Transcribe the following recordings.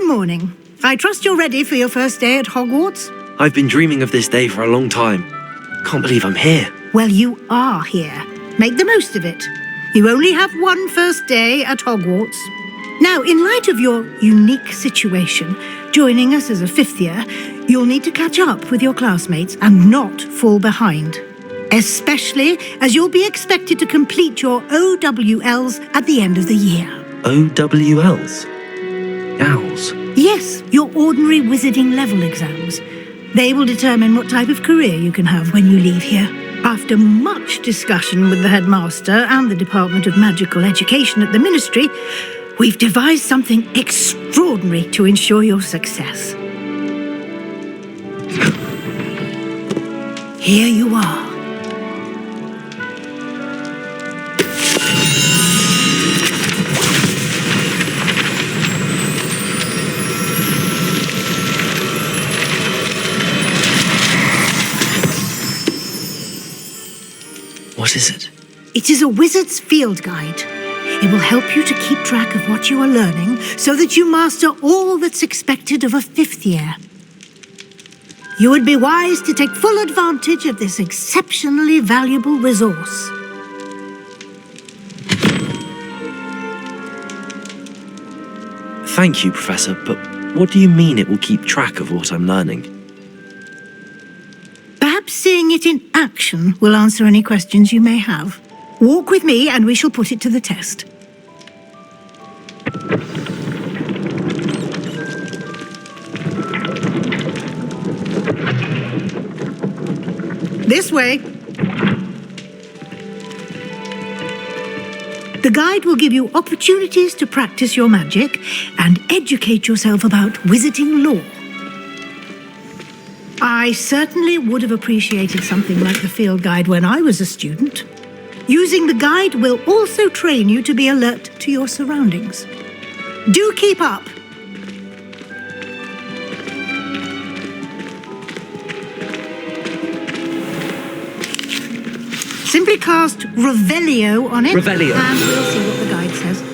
morning. I trust you're ready for your first day at Hogwarts? I've been dreaming of this day for a long time. Can't believe I'm here. Well, you are here. Make the most of it. You only have one first day at Hogwarts. Now, in light of your unique situation, joining us as a fifth year, you'll need to catch up with your classmates and not fall behind. Especially as you'll be expected to complete your OWLs at the end of the year. OWLs? Owls? Yes, your ordinary wizarding level exams. They will determine what type of career you can have when you leave here. After much discussion with the headmaster and the Department of Magical Education at the Ministry, we've devised something extraordinary to ensure your success. Here you are. What is it? It is a wizard's field guide. It will help you to keep track of what you are learning so that you master all that's expected of a fifth year. You would be wise to take full advantage of this exceptionally valuable resource. Thank you, Professor, but what do you mean it will keep track of what I'm learning? Perhaps seeing it in action will answer any questions you may have. Walk with me and we shall put it to the test. This way. The guide will give you opportunities to practice your magic and educate yourself about wizarding lore. I certainly would have appreciated something like the field guide when I was a student. Using the guide will also train you to be alert to your surroundings. Do keep up! Simply cast Revelio on it. Revelio. And we'll see what the guide says.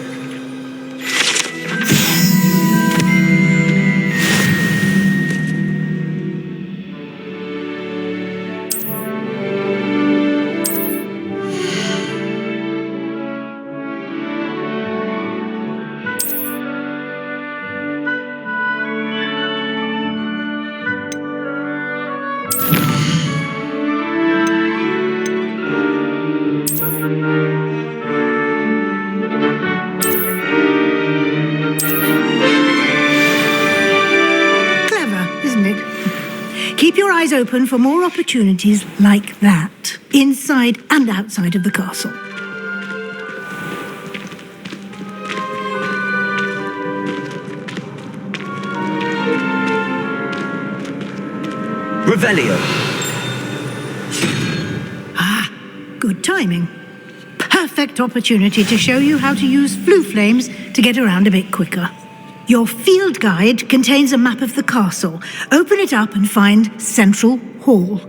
Keep your eyes open for more opportunities like that, inside and outside of the castle. Revelio. Ah, good timing. Perfect opportunity to show you how to use flue flames to get around a bit quicker. Your field guide contains a map of the castle. Open it up and find Central Hall.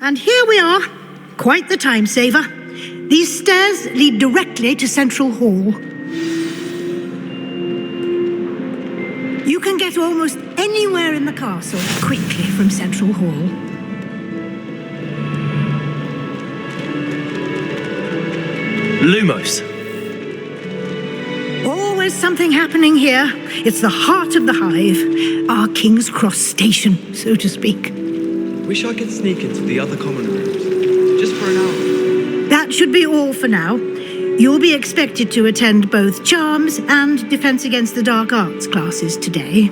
And here we are. Quite the time saver. These stairs lead directly to Central Hall. You can get almost anywhere in the castle quickly from Central Hall. Lumos. Always something happening here. It's the heart of the hive, our King's Cross station, so to speak. Wish I could sneak into the other common rooms, just for an hour. That should be all for now. You'll be expected to attend both Charms and Defense Against the Dark Arts classes today.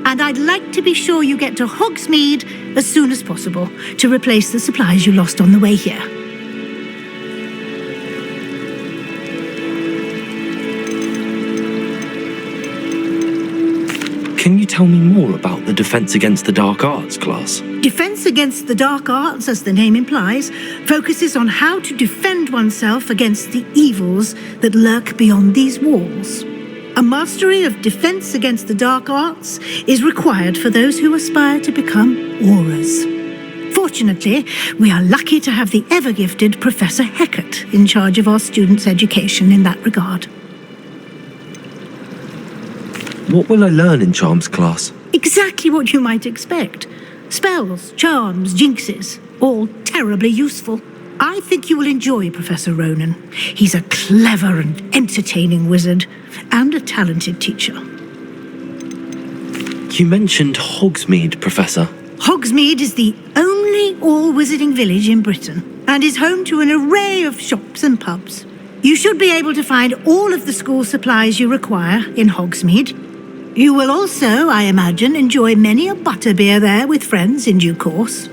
And I'd like to be sure you get to Hogsmeade as soon as possible to replace the supplies you lost on the way here. Can you tell me more about the Defense Against the Dark Arts class? Defense Against the Dark Arts, as the name implies, focuses on how to defend oneself against the evils that lurk beyond these walls. A mastery of Defense Against the Dark Arts is required for those who aspire to become Auras. Fortunately, we are lucky to have the ever-gifted Professor Hecat in charge of our students' education in that regard. What will I learn in Charms class? Exactly what you might expect. Spells, charms, jinxes, all terribly useful. I think you will enjoy Professor Ronan. He's a clever and entertaining wizard, and a talented teacher. You mentioned Hogsmeade, Professor. Hogsmeade is the only all-wizarding village in Britain, and is home to an array of shops and pubs. You should be able to find all of the school supplies you require in Hogsmeade. You will also, I imagine, enjoy many a butterbeer there with friends in due course.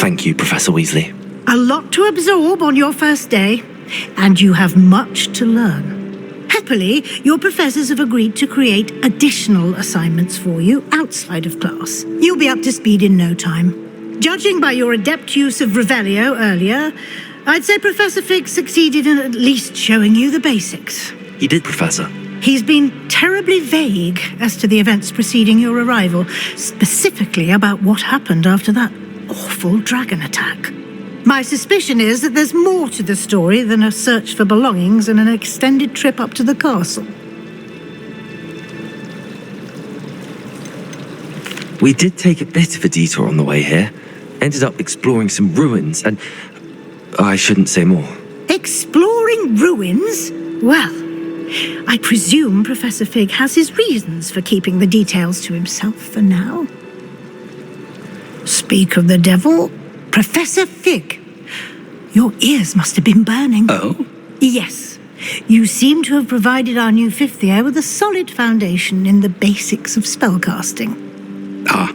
Thank you, Professor Weasley. A lot to absorb on your first day, and you have much to learn. Happily, your professors have agreed to create additional assignments for you outside of class. You'll be up to speed in no time. Judging by your adept use of Revelio earlier, I'd say Professor Fig succeeded in at least showing you the basics. He did, Professor. He's been terribly vague as to the events preceding your arrival, specifically about what happened after that awful dragon attack. My suspicion is that there's more to the story than a search for belongings and an extended trip up to the castle. We did take a bit of a detour on the way here. Ended up exploring some ruins and... I shouldn't say more. Exploring ruins? Well, I presume Professor Fig has his reasons for keeping the details to himself for now. Speak of the devil, Professor Fig. Your ears must have been burning. Oh? Yes. You seem to have provided our new fifth year with a solid foundation in the basics of spellcasting. Ah,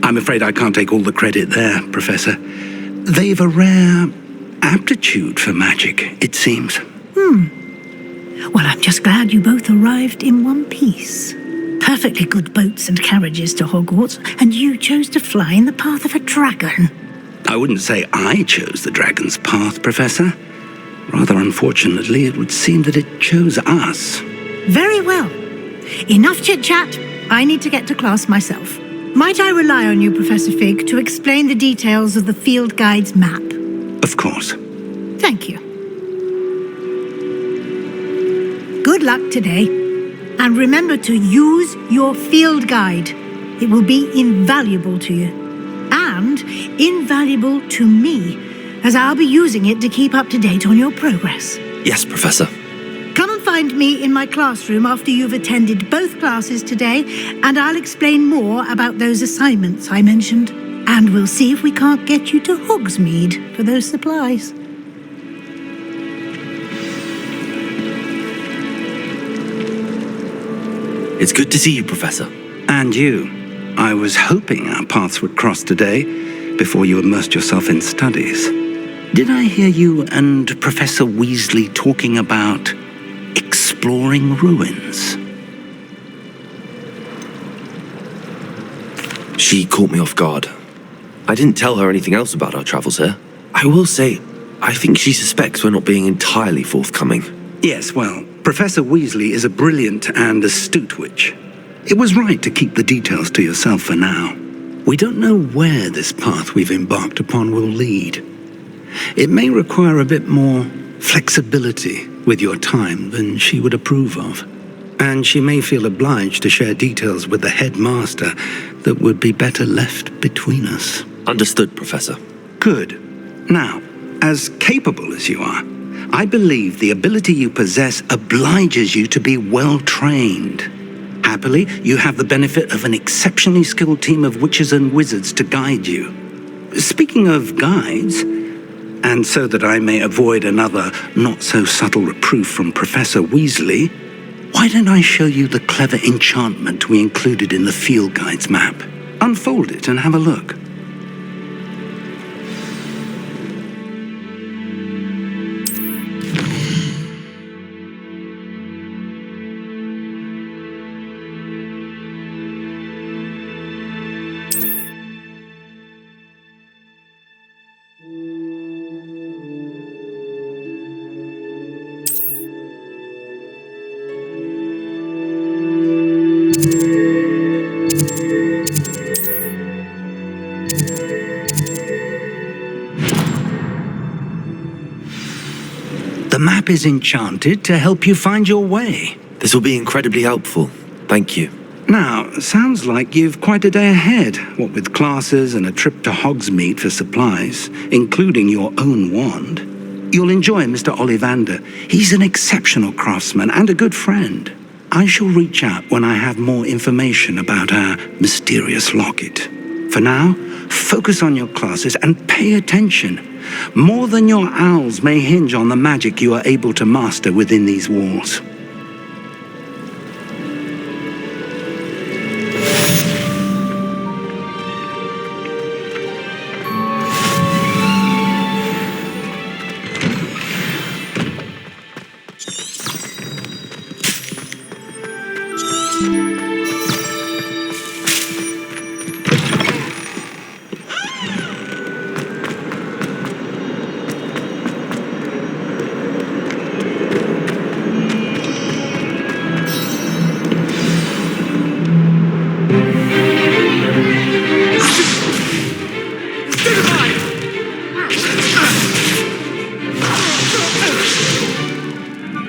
I'm afraid I can't take all the credit there, Professor. They've a rare aptitude for magic, it seems. Well, I'm just glad you both arrived in one piece. Perfectly good boats and carriages to Hogwarts, and you chose to fly in the path of a dragon. I wouldn't say I chose the dragon's path, Professor. Rather unfortunately, it would seem that it chose us. Very well. Enough chit-chat. I need to get to class myself. Might I rely on you, Professor Fig, to explain the details of the field guide's map? Of course. Thank you. Good luck today. And remember to use your field guide. It will be invaluable to you. And invaluable to me, as I'll be using it to keep up to date on your progress. Yes, Professor. Come and find me in my classroom after you've attended both classes today, and I'll explain more about those assignments I mentioned. And we'll see if we can't get you to Hogsmeade for those supplies. It's good to see you, Professor. And you. I was hoping our paths would cross today, before you immersed yourself in studies. Did I hear you and Professor Weasley talking about exploring ruins? She caught me off guard. I didn't tell her anything else about our travels here. I will say, I think she suspects we're not being entirely forthcoming. Yes, well, Professor Weasley is a brilliant and astute witch. It was right to keep the details to yourself for now. We don't know where this path we've embarked upon will lead. It may require a bit more flexibility with your time than she would approve of. And she may feel obliged to share details with the headmaster that would be better left between us. Understood, Professor. Good. Now, as capable as you are, I believe the ability you possess obliges you to be well-trained. Happily, you have the benefit of an exceptionally skilled team of witches and wizards to guide you. Speaking of guides, and so that I may avoid another not-so-subtle reproof from Professor Weasley, why don't I show you the clever enchantment we included in the field guide's map? Unfold it and have a look. The map is enchanted to help you find your way. This will be incredibly helpful. Thank you. Now, sounds like you've quite a day ahead, what with classes and a trip to Hogsmeade for supplies, including your own wand. You'll enjoy Mr. Ollivander. He's an exceptional craftsman and a good friend. I shall reach out when I have more information about our mysterious locket. For now, focus on your classes and pay attention. More than your owls may hinge on the magic you are able to master within these walls.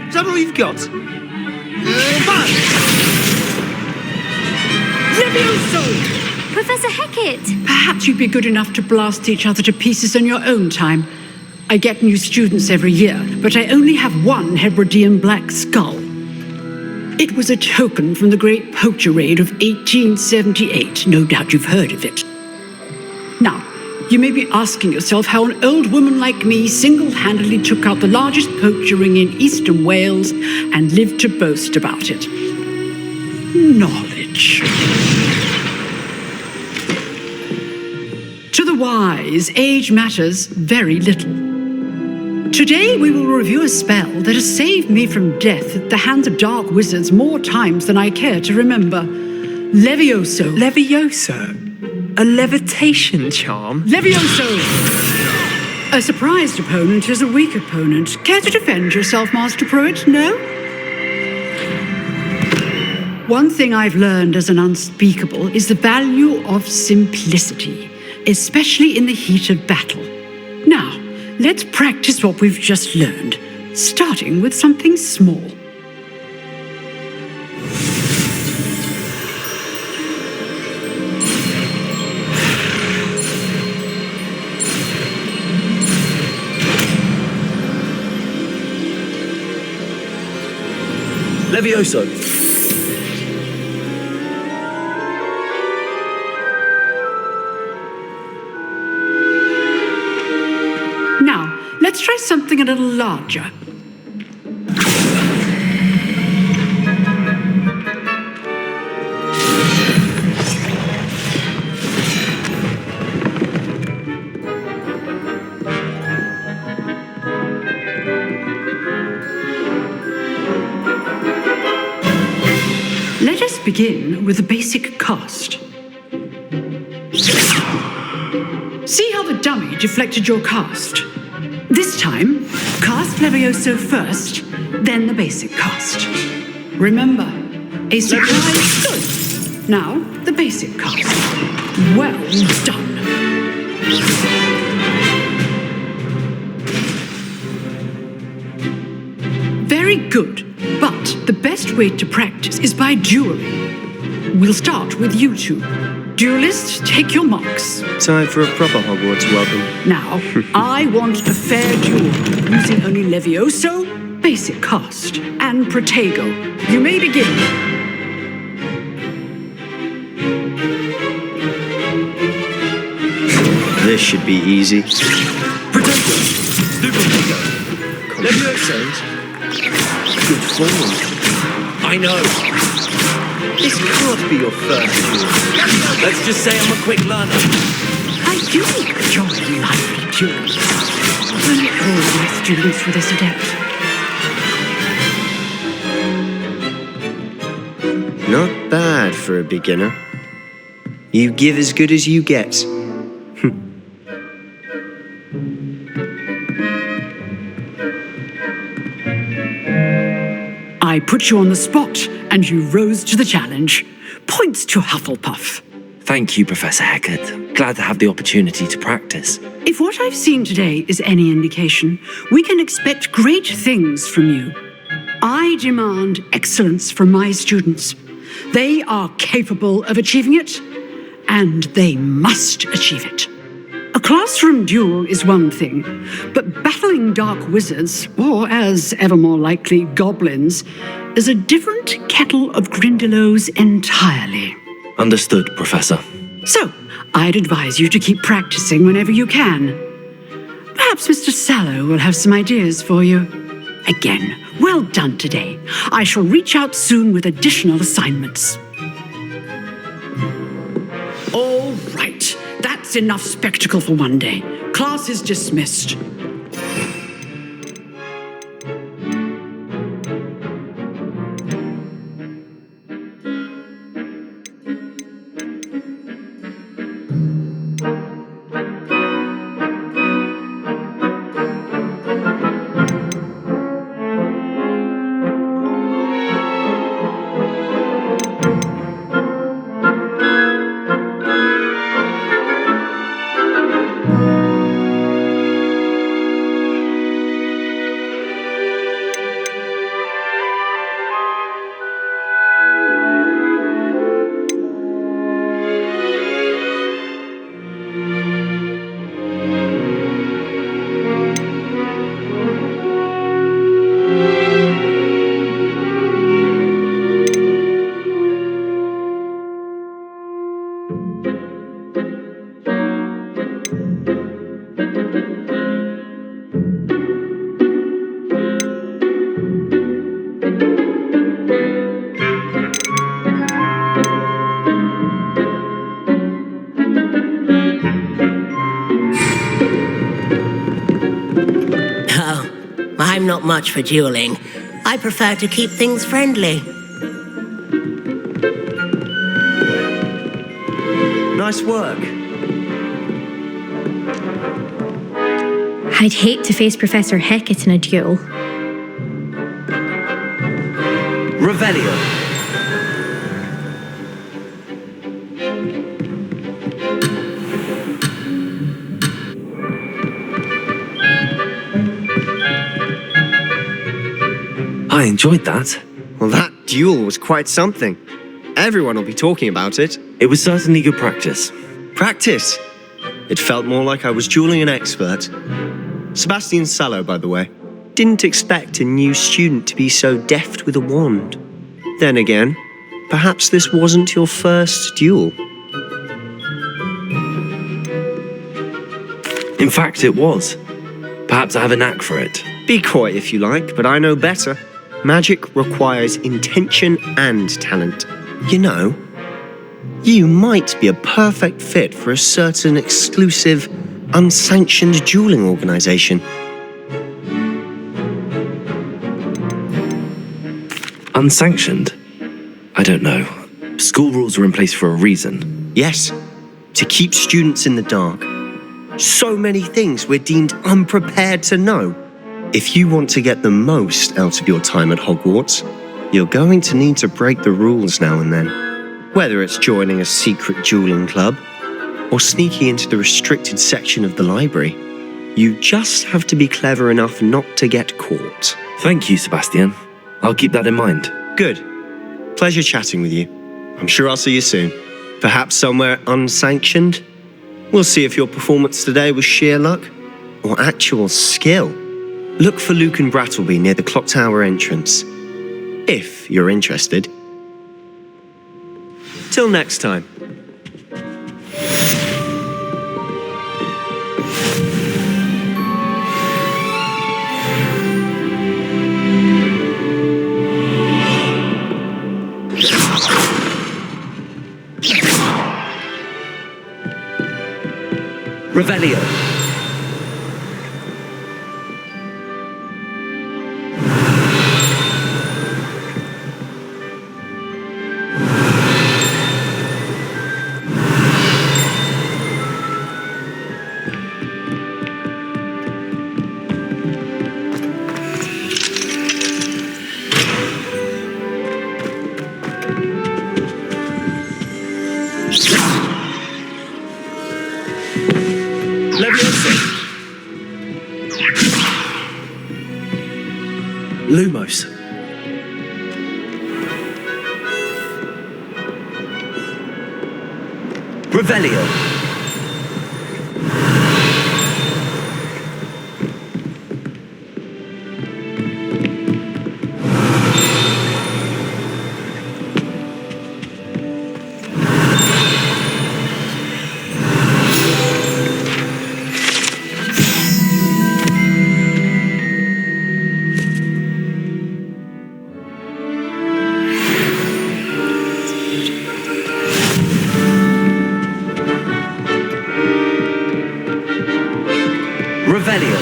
Is that all you've got? Levioso! Professor Hecat! Perhaps you'd be good enough to blast each other to pieces in your own time. I get new students every year, but I only have one Hebridean black skull. It was a token from the Great Poacher Raid of 1878. No doubt you've heard of it. Now, you may be asking yourself how an old woman like me single-handedly took out the largest poacher ring in eastern Wales and lived to boast about it. Knowledge. To the wise, age matters very little. Today we will review a spell that has saved me from death at the hands of dark wizards more times than I care to remember. Levioso. Levioso? A levitation charm? Levioso! A surprised opponent is a weak opponent. Care to defend yourself, Master Pruitt? No? One thing I've learned as an unspeakable is the value of simplicity, especially in the heat of battle. Now, let's practice what we've just learned, starting with something small. Levioso! Now, let's try something a little larger. Let us begin with the basic cast. See how the dummy deflected your cast? This time, cast Levioso first, then the basic cast. Remember, a surprise good. Now, the basic cast. Well done. Very good, but the best way to practice is by dueling. We'll start with you two. Duelists, take your marks. Time for a proper Hogwarts welcome. Now, I want a fair duel, using only Levioso, basic cast, and Protego. You may begin. This should be easy. Protego! Stupid Levioso? Good form. I know. This can't be your first duel. Let's just say I'm a quick learner. I do enjoy lively duels. Only all my students were this adept. Not bad for a beginner. You give as good as you get. I put you on the spot, and you rose to the challenge. Points to Hufflepuff. Thank you, Professor Hecat. Glad to have the opportunity to practice. If what I've seen today is any indication, we can expect great things from you. I demand excellence from my students. They are capable of achieving it, and they must achieve it. A classroom duel is one thing, but battling dark wizards, or as ever more likely, goblins, is a different kettle of Grindylows entirely. Understood, Professor. So, I'd advise you to keep practicing whenever you can. Perhaps Mr. Sallow will have some ideas for you. Again, well done today. I shall reach out soon with additional assignments. All right, that's enough spectacle for one day. Class is dismissed. I'm not much for dueling. I prefer to keep things friendly. Nice work. I'd hate to face Professor Hecat in a duel. Revelio. I enjoyed that. Well, that duel was quite something. Everyone will be talking about it. It was certainly good practice. Practice. It felt more like I was dueling an expert. Sebastian Sallow, by the way. Didn't expect a new student to be so deft with a wand. Then again, perhaps this wasn't your first duel. In fact, it was. Perhaps I have a knack for it. Be coy if you like, but I know better. Magic requires intention and talent. You know, you might be a perfect fit for a certain exclusive, unsanctioned dueling organization. Unsanctioned? I don't know. School rules are in place for a reason. Yes, to keep students in the dark. So many things we're deemed unprepared to know. If you want to get the most out of your time at Hogwarts, you're going to need to break the rules now and then. Whether it's joining a secret dueling club or sneaking into the restricted section of the library, you just have to be clever enough not to get caught. Thank you, Sebastian. I'll keep that in mind. Good. Pleasure chatting with you. I'm sure I'll see you soon. Perhaps somewhere unsanctioned? We'll see if your performance today was sheer luck or actual skill. Look for Luke and Brattleby near the clock tower entrance, if you're interested. Till next time. Revelio. Lumos. Revelio. Revelio.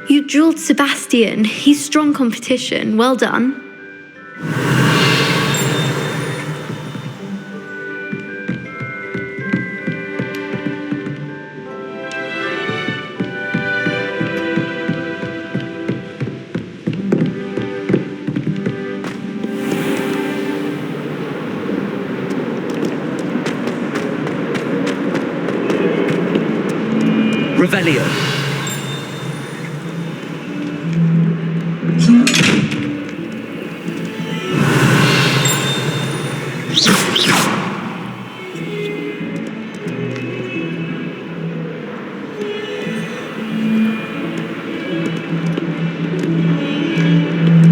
You drilled Sebastian. He's strong competition. Well done. Revelio.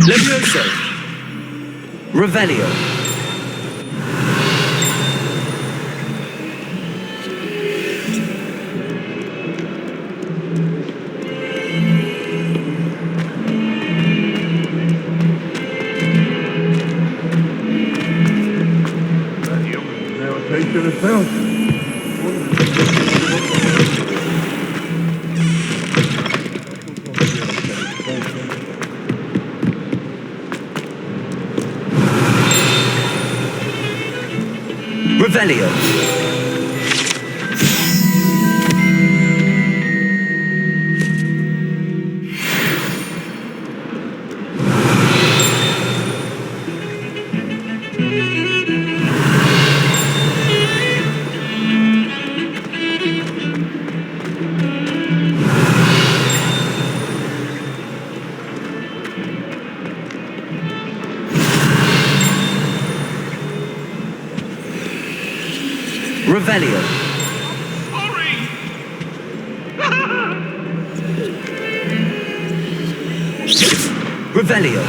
Levioso. Revelio. Revelio. Revelio. Revelio.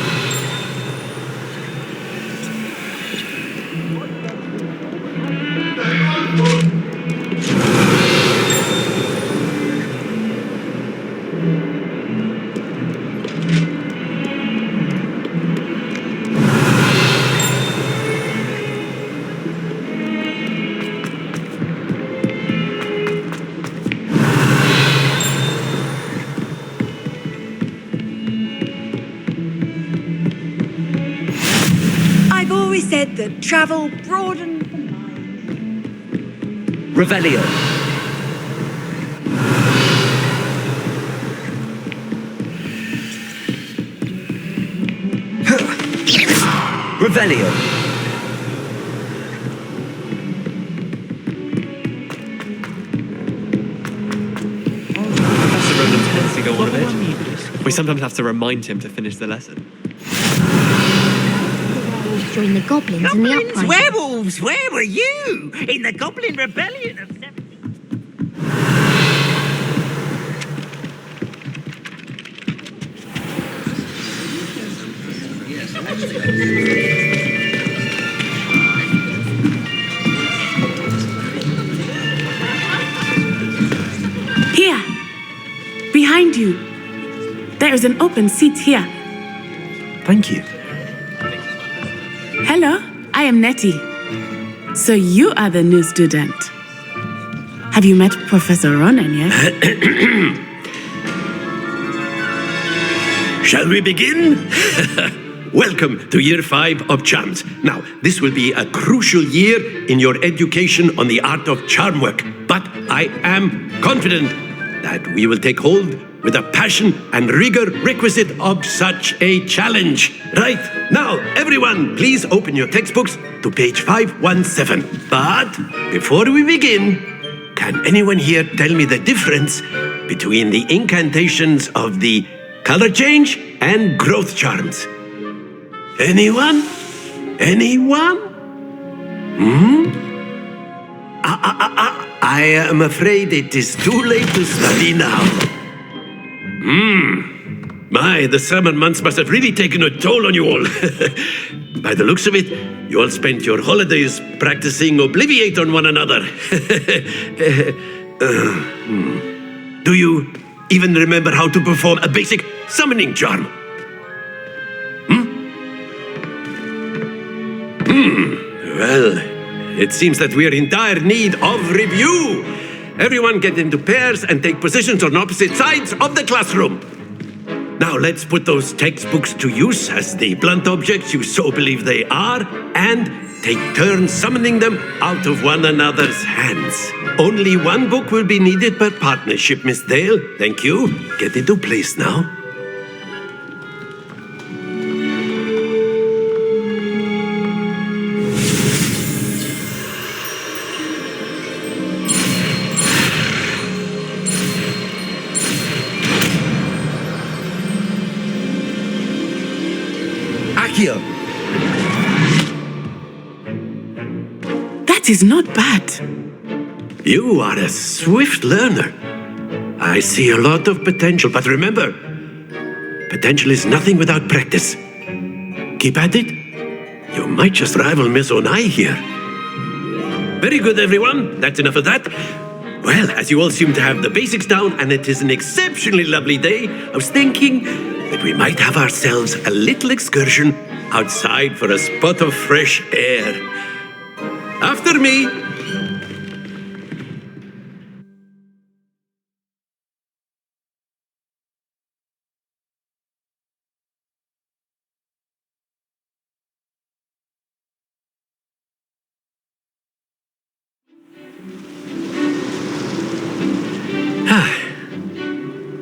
I've always said that travel broadens the mind. Revelio. Revelio. Professor Roman tends to go on a bit. We sometimes have to remind him to finish the lesson. Join the goblins in the uprising. Werewolves, where were you? In the Goblin Rebellion of 17... Here, behind you. There is an open seat here. Thank you. Hello, I am Nettie. So you are the new student. Have you met Professor Ronan yet? Shall we begin? Welcome to Year 5 of Charms. Now, this will be a crucial year in your education on the art of charm work, but I am confident that we will take hold with the passion and rigor requisite of such a challenge. Right, now, everyone, please open your textbooks to page 517. But before we begin, can anyone here tell me the difference between the incantations of the color change and growth charms? Anyone? Anyone? I am afraid it is too late to study now. My, the summer months must have really taken a toll on you all. By the looks of it, you all spent your holidays practicing Obliviate on one another. Do you even remember how to perform a basic summoning charm? Well, it seems that we are in dire need of review. Everyone get into pairs and take positions on opposite sides of the classroom. Now let's put those textbooks to use as the blunt objects you so believe they are, and take turns summoning them out of one another's hands. Only one book will be needed per partnership, Miss Dale. Thank you. Get into place now. Here. That is not bad. You are a swift learner. I see a lot of potential, but remember, potential is nothing without practice. Keep at it. You might just rival Miss Onai here. Very good, everyone. That's enough of that. Well, as you all seem to have the basics down, and it is an exceptionally lovely day, I was thinking that we might have ourselves a little excursion outside for a spot of fresh air. After me.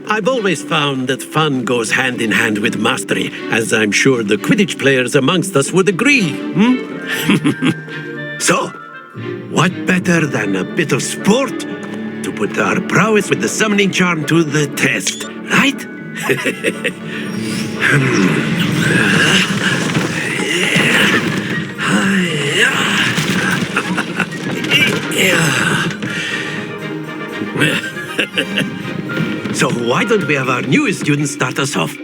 I've always found that fun goes hand in hand with mastery, as I'm sure the Quidditch players amongst us would agree. So, what better than a bit of sport to put our prowess with the summoning charm to the test, right? So why don't we have our newest student start us off?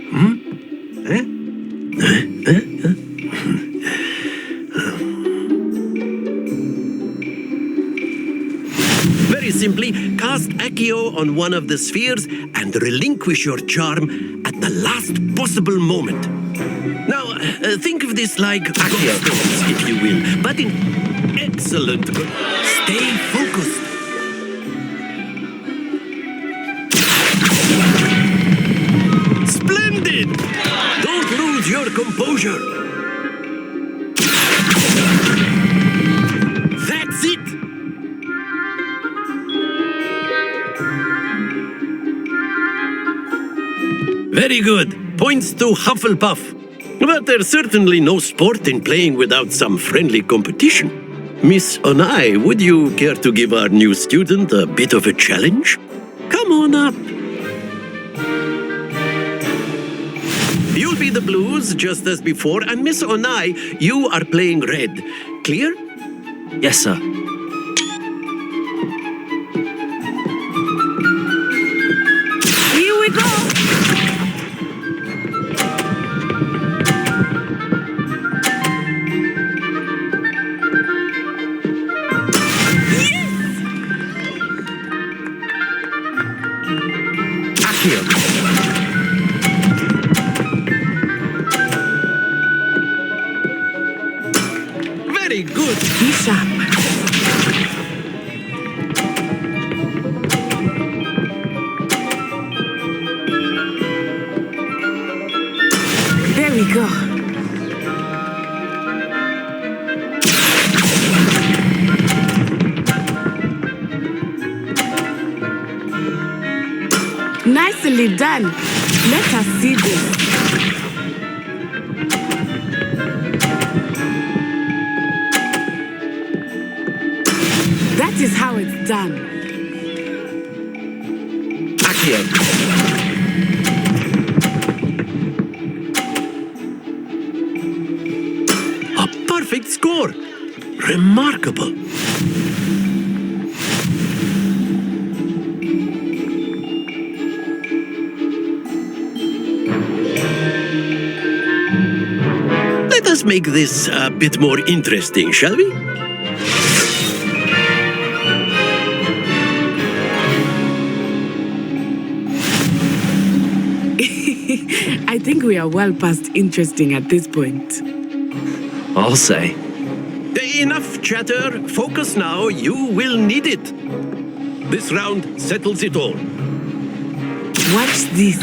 Very simply, cast Accio on one of the spheres and relinquish your charm at the last possible moment. Now, think of this like gobstones, if you will, but in excellent. Stay focused. Splendid! Don't lose your composure. That's it. Very good. Points to Hufflepuff. But there's certainly no sport in playing without some friendly competition. Miss Onai, would you care to give our new student a bit of a challenge? Come on up. the blues just as before, and Miss Onai, you are playing red. Clear? Yes, sir. Here we go! Accio. Very good. Be sharp. There we go. Nicely done. Let us see this. That is how it's done. Accio. A perfect score. Remarkable. Let us make this a bit more interesting, shall we? I think we are well past interesting at this point. I'll say. Enough chatter. Focus now. You will need it. This round settles it all. Watch this.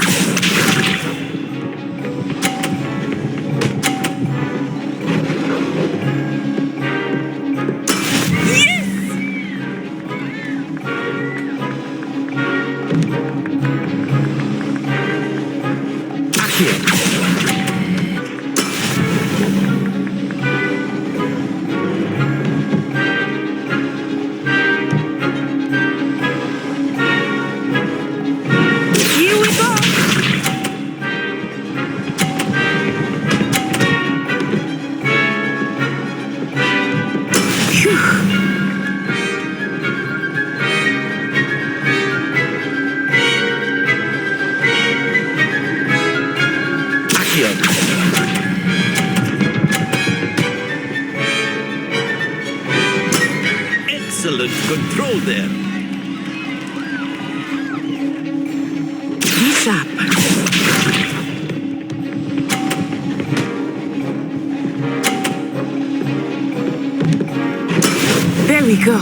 Excellent control there. Be sharp. There we go.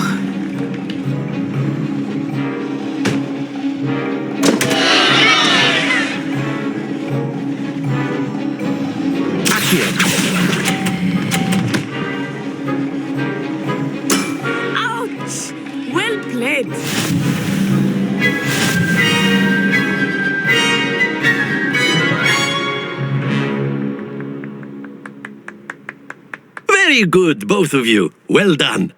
Ouch! Well played. Very good, both of you. Well done.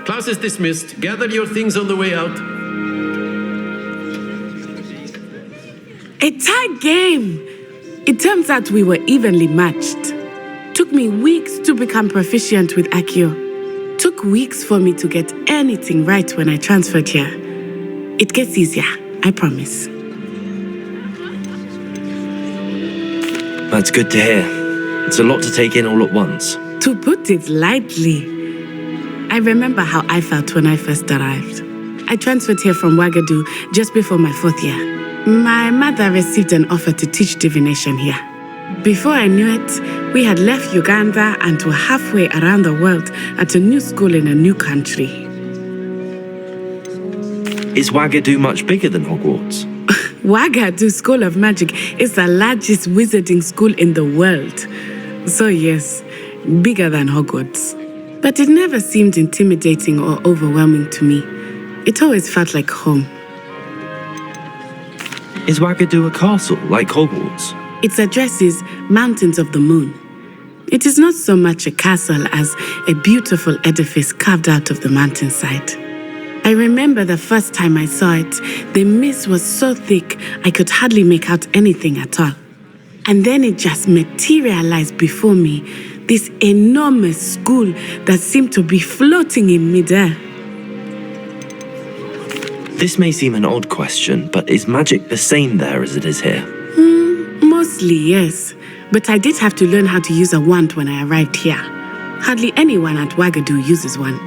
Class is dismissed. Gather your things on the way out. A tie game. It turns out we were evenly matched. Took me weeks to become proficient with Accio. Took weeks for me to get anything right when I transferred here. It gets easier, I promise. That's good to hear. It's a lot to take in all at once. To put it lightly, I remember how I felt when I first arrived. I transferred here from Ouagadougou just before my 4th year. My mother received an offer to teach divination here. Before I knew it, we had left Uganda and were halfway around the world at a new school in a new country. Is Ouagadougou much bigger than Hogwarts? Ouagadougou School of Magic is the largest wizarding school in the world. So yes, bigger than Hogwarts. But it never seemed intimidating or overwhelming to me. It always felt like home. Is Ouagadougou a castle like Hogwarts? Its address is Mountains of the Moon. It is not so much a castle as a beautiful edifice carved out of the mountainside. I remember the first time I saw it, the mist was so thick I could hardly make out anything at all. And then it just materialized before me, this enormous school that seemed to be floating in midair. This may seem an odd question, but is magic the same there as it is here? Mostly, yes. But I did have to learn how to use a wand when I arrived here. Hardly anyone at Wagadu uses one.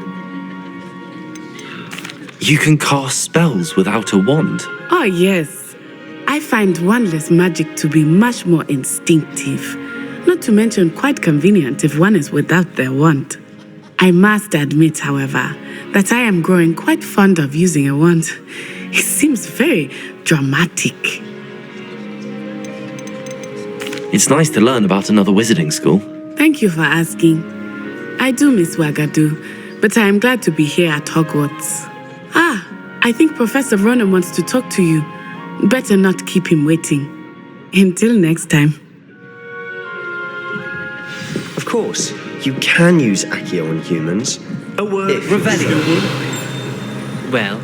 You can cast spells without a wand? Oh, yes. I find wandless magic to be much more instinctive. Not to mention quite convenient if one is without their wand. I must admit, however, that I am growing quite fond of using a wand. It seems very dramatic. It's nice to learn about another wizarding school. Thank you for asking. I do miss Wagadu, but I am glad to be here at Hogwarts. I think Professor Ronan wants to talk to you. Better not keep him waiting. Until next time. Of course, you can use Accio on humans. A word If Revelio. Well,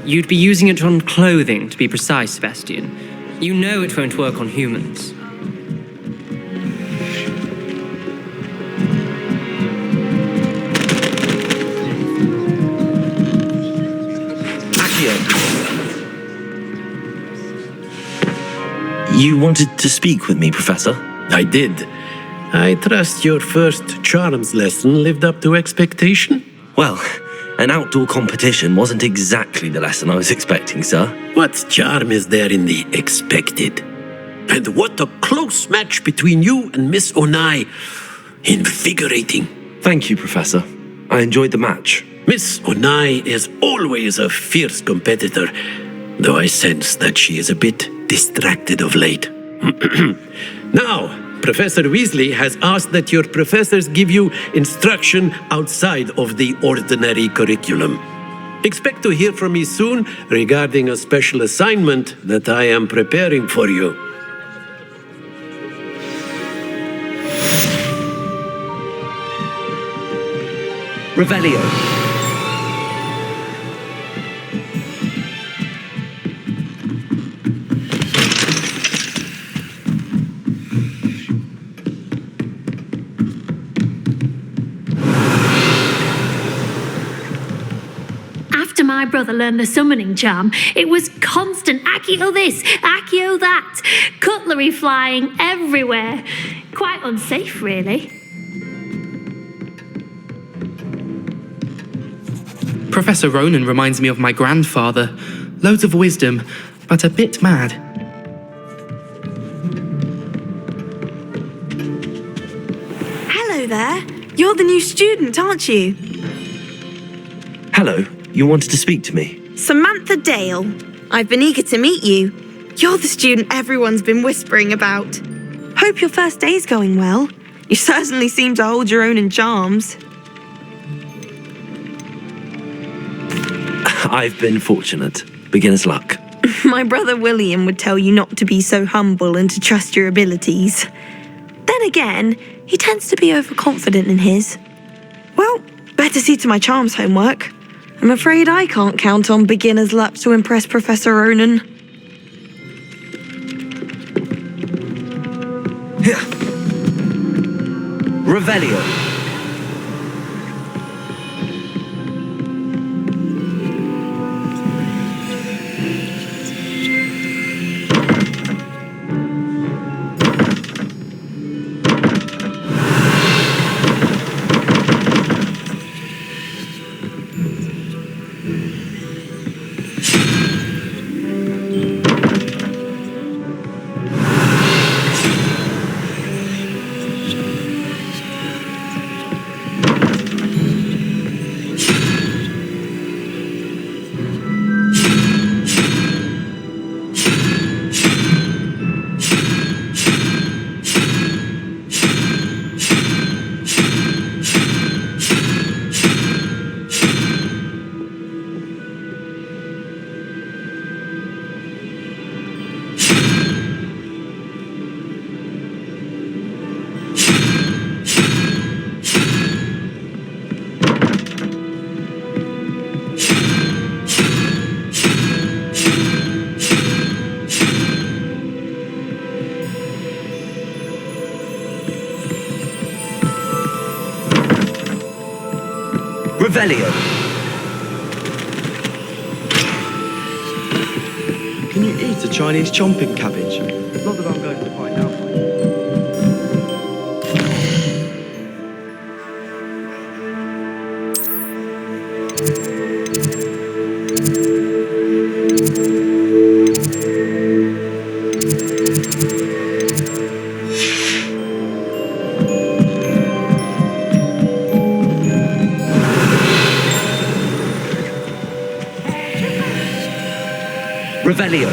you'd be using it on clothing, to be precise, Sebastian. You know it won't work on humans. You wanted to speak with me, Professor? I did. I trust your first charms lesson lived up to expectation? Well, an outdoor competition wasn't exactly the lesson I was expecting, sir. What charm is there in the expected? And what a close match between you and Miss Onai. Invigorating. Thank you, Professor. I enjoyed the match. Miss Onai is always a fierce competitor, though I sense that she is a bit distracted of late. Now, Professor Weasley has asked that your professors give you instruction outside of the ordinary curriculum. Expect to hear from me soon regarding a special assignment that I am preparing for you. Revelio. My brother learned the summoning charm. It was constant Accio this, Accio that, cutlery flying everywhere. Quite unsafe, really. Professor Ronan reminds me of my grandfather. Loads of wisdom, but a bit mad. Hello there. You're the new student, aren't you? Hello. You wanted to speak to me? Samantha Dale. I've been eager to meet you. You're the student everyone's been whispering about. Hope your first day's going well. You certainly seem to hold your own in charms. I've been fortunate. Beginner's luck. My brother William would tell you not to be so humble and to trust your abilities. Then again, he tends to be overconfident in his. Well, better see to my charms homework. I'm afraid I can't count on beginner's luck to impress Professor Ronan. Revelio. Chinese chomping cabbage. Not that I'm going to find out. Revelio.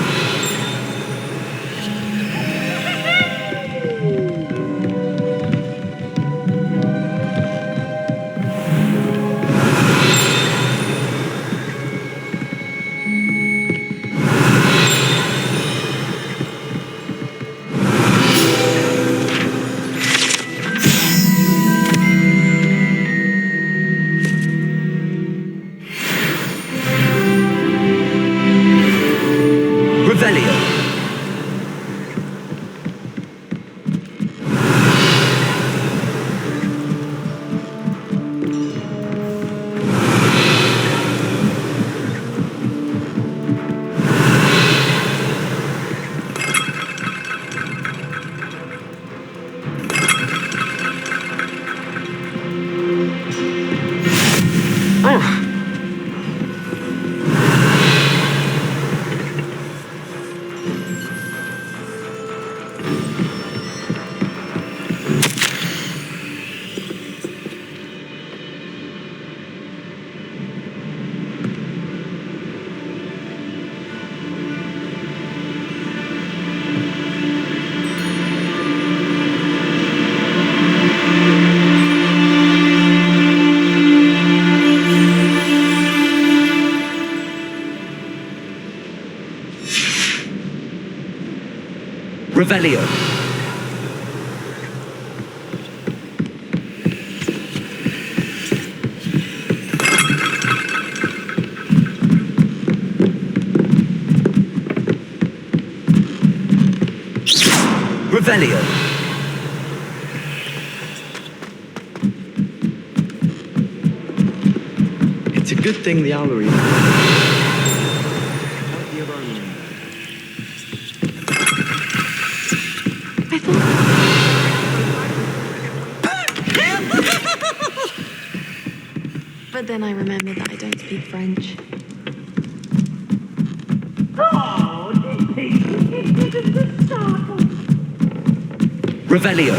Revelio. Revelio. Revelio. It's a good thing the owl are eating. But then I remembered that I don't speak French. Revelio.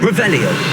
Revelio.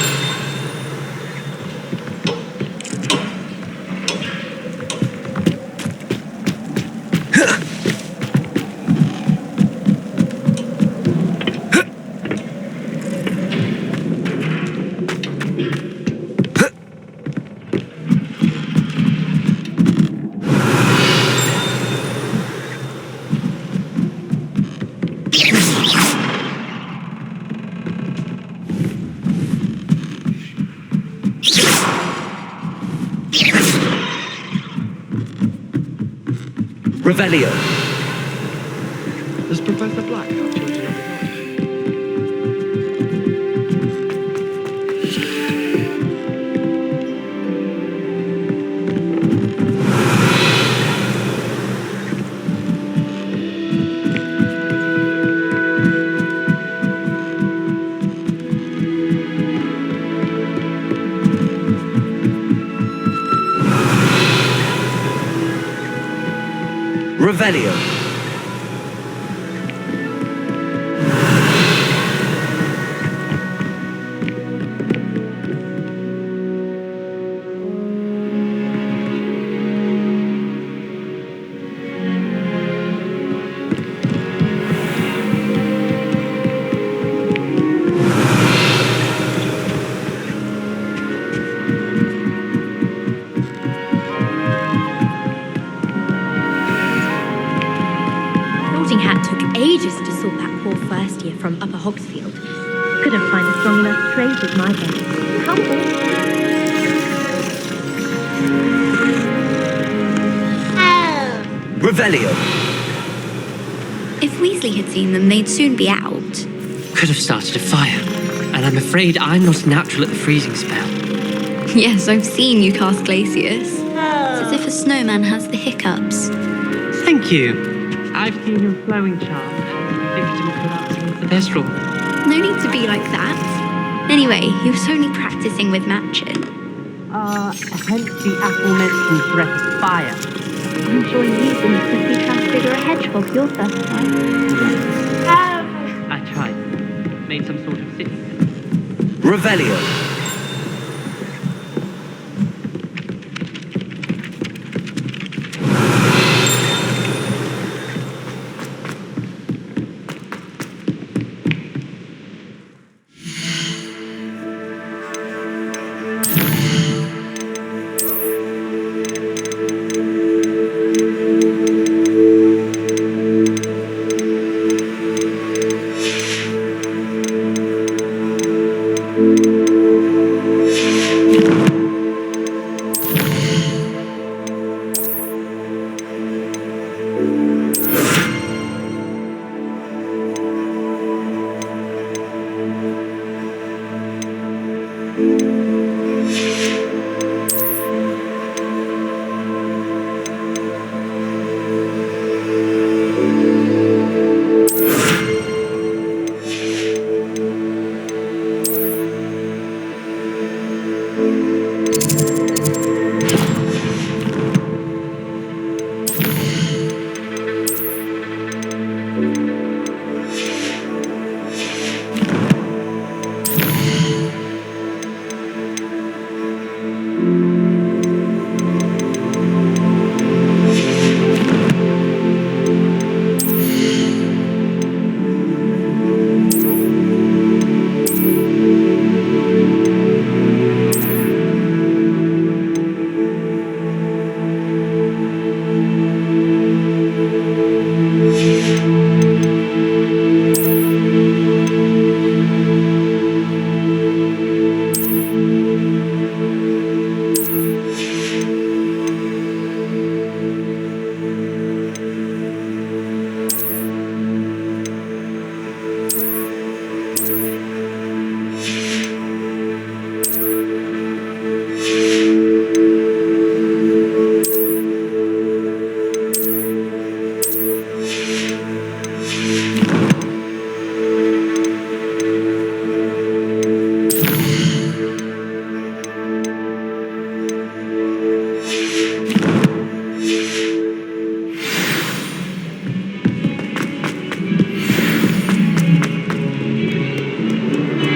Revelio. Does Professor Black have children of his own? Revelio. Hogsfield. Couldn't find a strong enough trade with my guess. Humble. Revelio. If Weasley had seen them, they'd soon be out. Could have started a fire. And I'm afraid I'm not natural at the freezing spell. Yes, I've seen you cast Glacius. It's as if a snowman has the hiccups. Thank you. I've seen your flowing charm. Victim collapsing into the Thestral. No need to be like that. Anyway, he was only practicing with matching. Hence the aforementioned threat of fire. I'm sure you didn't simply transfigure a hedgehog your first time. I tried. Made some sort of city. Revelio.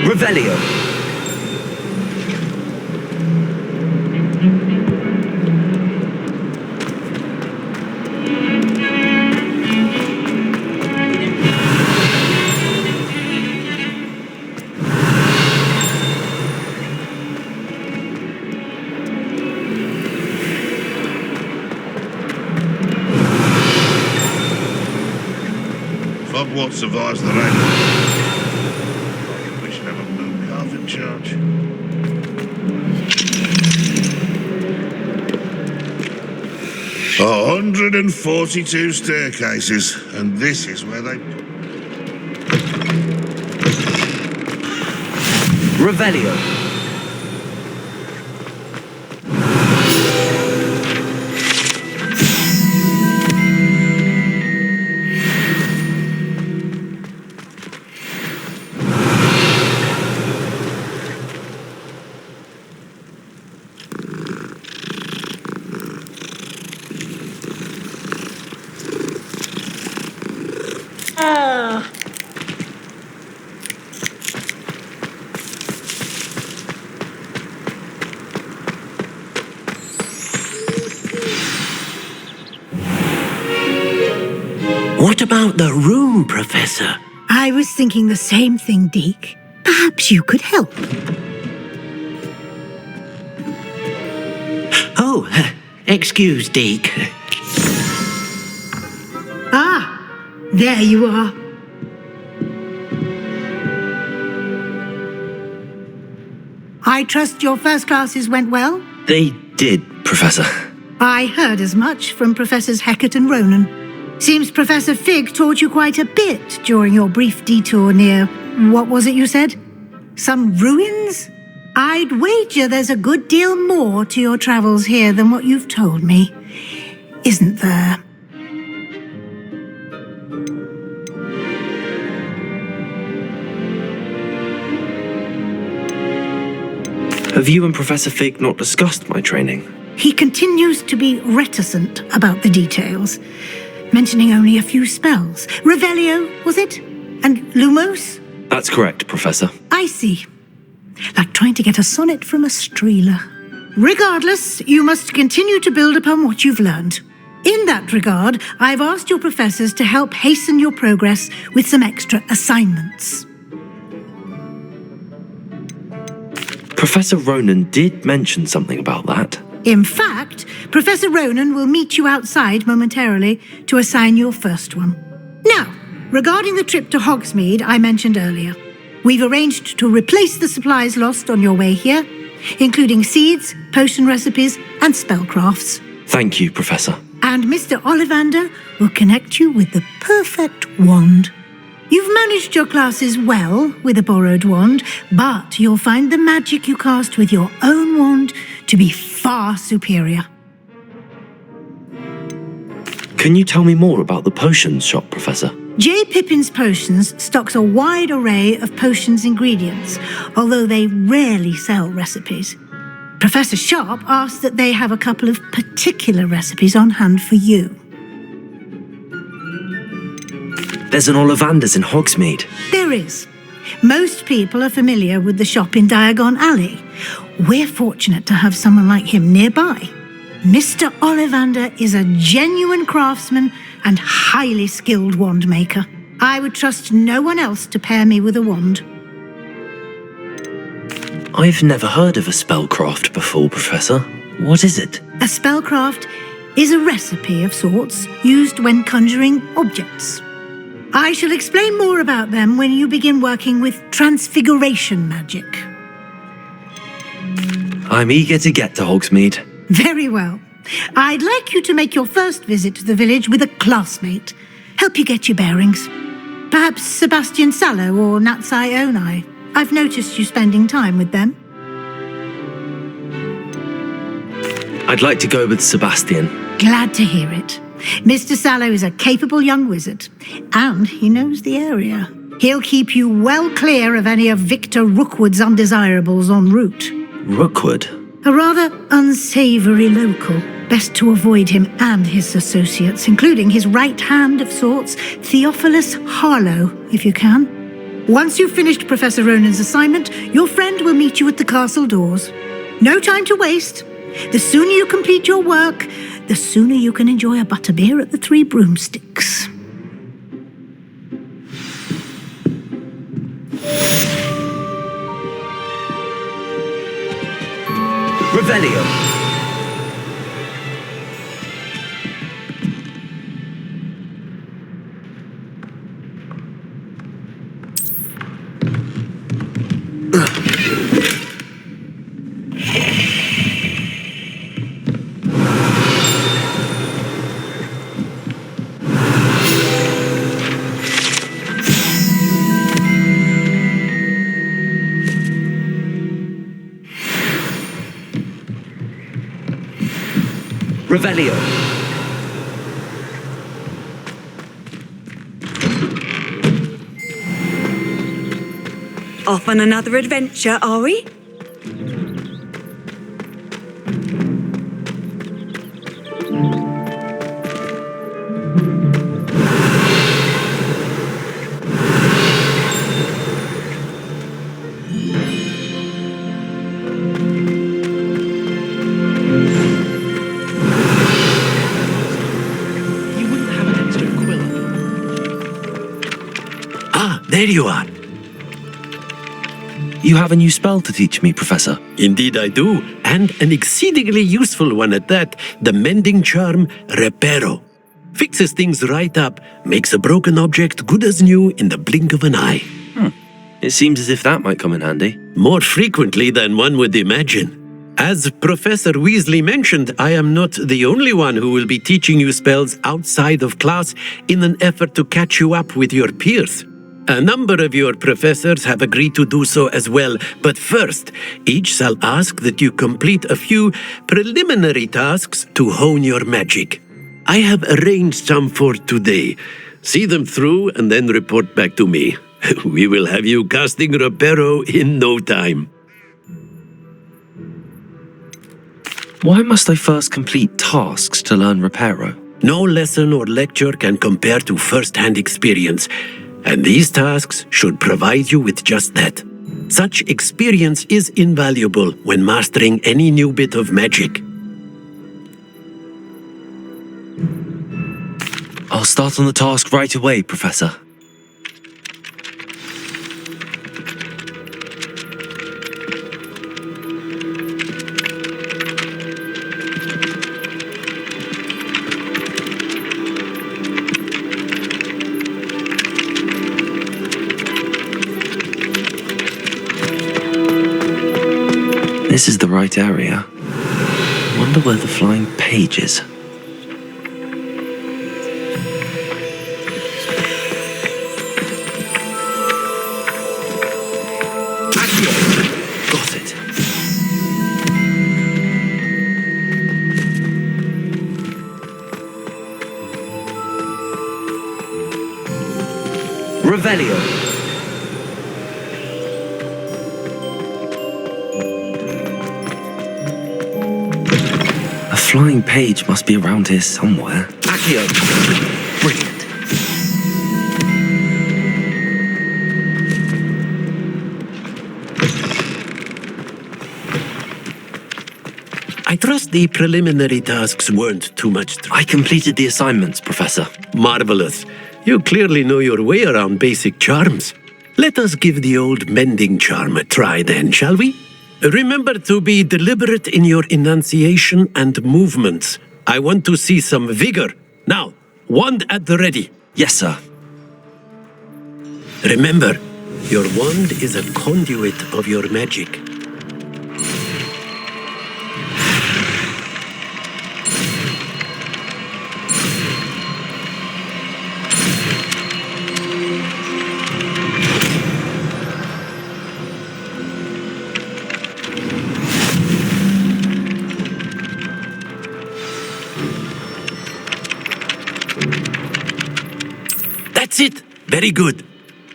Revelio. Hogwarts survives the rain. We should have a moon calf in charge. 142 staircases, and this is where they... Revelio. What about the room, Professor? I was thinking the same thing, Deke. Perhaps you could help. Oh, excuse, Deke. Ah, there you are. I trust your first classes went well? They did, Professor. I heard as much from Professors Hecat and Ronan. Seems Professor Fig taught you quite a bit during your brief detour near, what was it you said? Some ruins? I'd wager there's a good deal more to your travels here than what you've told me. Isn't there? Have you and Professor Fig not discussed my training? He continues to be reticent about the details, mentioning only a few spells. Revelio, was it? And Lumos? That's correct, Professor. I see. Like trying to get a sonnet from a streeler. Regardless, you must continue to build upon what you've learned. In that regard, I've asked your professors to help hasten your progress with some extra assignments. Professor Ronan did mention something about that. In fact, Professor Ronan will meet you outside momentarily to assign your first one. Now, regarding the trip to Hogsmeade I mentioned earlier, we've arranged to replace the supplies lost on your way here, including seeds, potion recipes, and spellcrafts. Thank you, Professor. And Mr. Ollivander will connect you with the perfect wand. You've managed your classes well with a borrowed wand, but you'll find the magic you cast with your own wand to be far superior. Can you tell me more about the potions shop, Professor? J. Pippin's Potions stocks a wide array of potions ingredients, although they rarely sell recipes. Professor Sharp asks that they have a couple of particular recipes on hand for you. There's an Ollivander's in Hogsmeade. There is. Most people are familiar with the shop in Diagon Alley. We're fortunate to have someone like him nearby. Mr. Ollivander is a genuine craftsman and highly skilled wand maker. I would trust no one else to pair me with a wand. I've never heard of a spellcraft before, Professor. What is it? A spellcraft is a recipe of sorts used when conjuring objects. I shall explain more about them when you begin working with transfiguration magic. I'm eager to get to Hogsmeade. Very well. I'd like you to make your first visit to the village with a classmate. Help you get your bearings. Perhaps Sebastian Sallow or Natsai Onai. I've noticed you spending time with them. I'd like to go with Sebastian. Glad to hear it. Mr. Sallow is a capable young wizard, and he knows the area. He'll keep you well clear of any of Victor Rookwood's undesirables en route. Rookwood? A rather unsavoury local. Best to avoid him and his associates, including his right hand of sorts, Theophilus Harlow, if you can. Once you've finished Professor Ronan's assignment, your friend will meet you at the castle doors. No time to waste. The sooner you complete your work, the sooner you can enjoy a butterbeer at the Three Broomsticks. Revelio. Revelio. Off on another adventure, are we? There you are. You have a new spell to teach me, Professor. Indeed I do, and an exceedingly useful one at that. The mending charm, Reparo. Fixes things right up, makes a broken object good as new in the blink of an eye. It seems as if that might come in handy. More frequently than one would imagine. As Professor Weasley mentioned, I am not the only one who will be teaching you spells outside of class in an effort to catch you up with your peers. A number of your professors have agreed to do so as well, but first, each shall ask that you complete a few preliminary tasks to hone your magic. I have arranged some for today. See them through and then report back to me. We will have you casting Reparo in no time. Why must I first complete tasks to learn Reparo? No lesson or lecture can compare to first-hand experience, and these tasks should provide you with just that. Such experience is invaluable when mastering any new bit of magic. I'll start on the task right away, Professor. This is the right area. Wonder where the flying page is. Got it. Revelio. A flying page must be around here somewhere. Accio. Brilliant. I trust the preliminary tasks weren't too much. I completed the assignments, Professor. Marvelous. You clearly know your way around basic charms. Let us give the old mending charm a try then, shall we? Remember to be deliberate in your enunciation and movements. I want to see some vigor. Now, wand at the ready. Yes, sir. Remember, your wand is a conduit of your magic. That's it! Very good.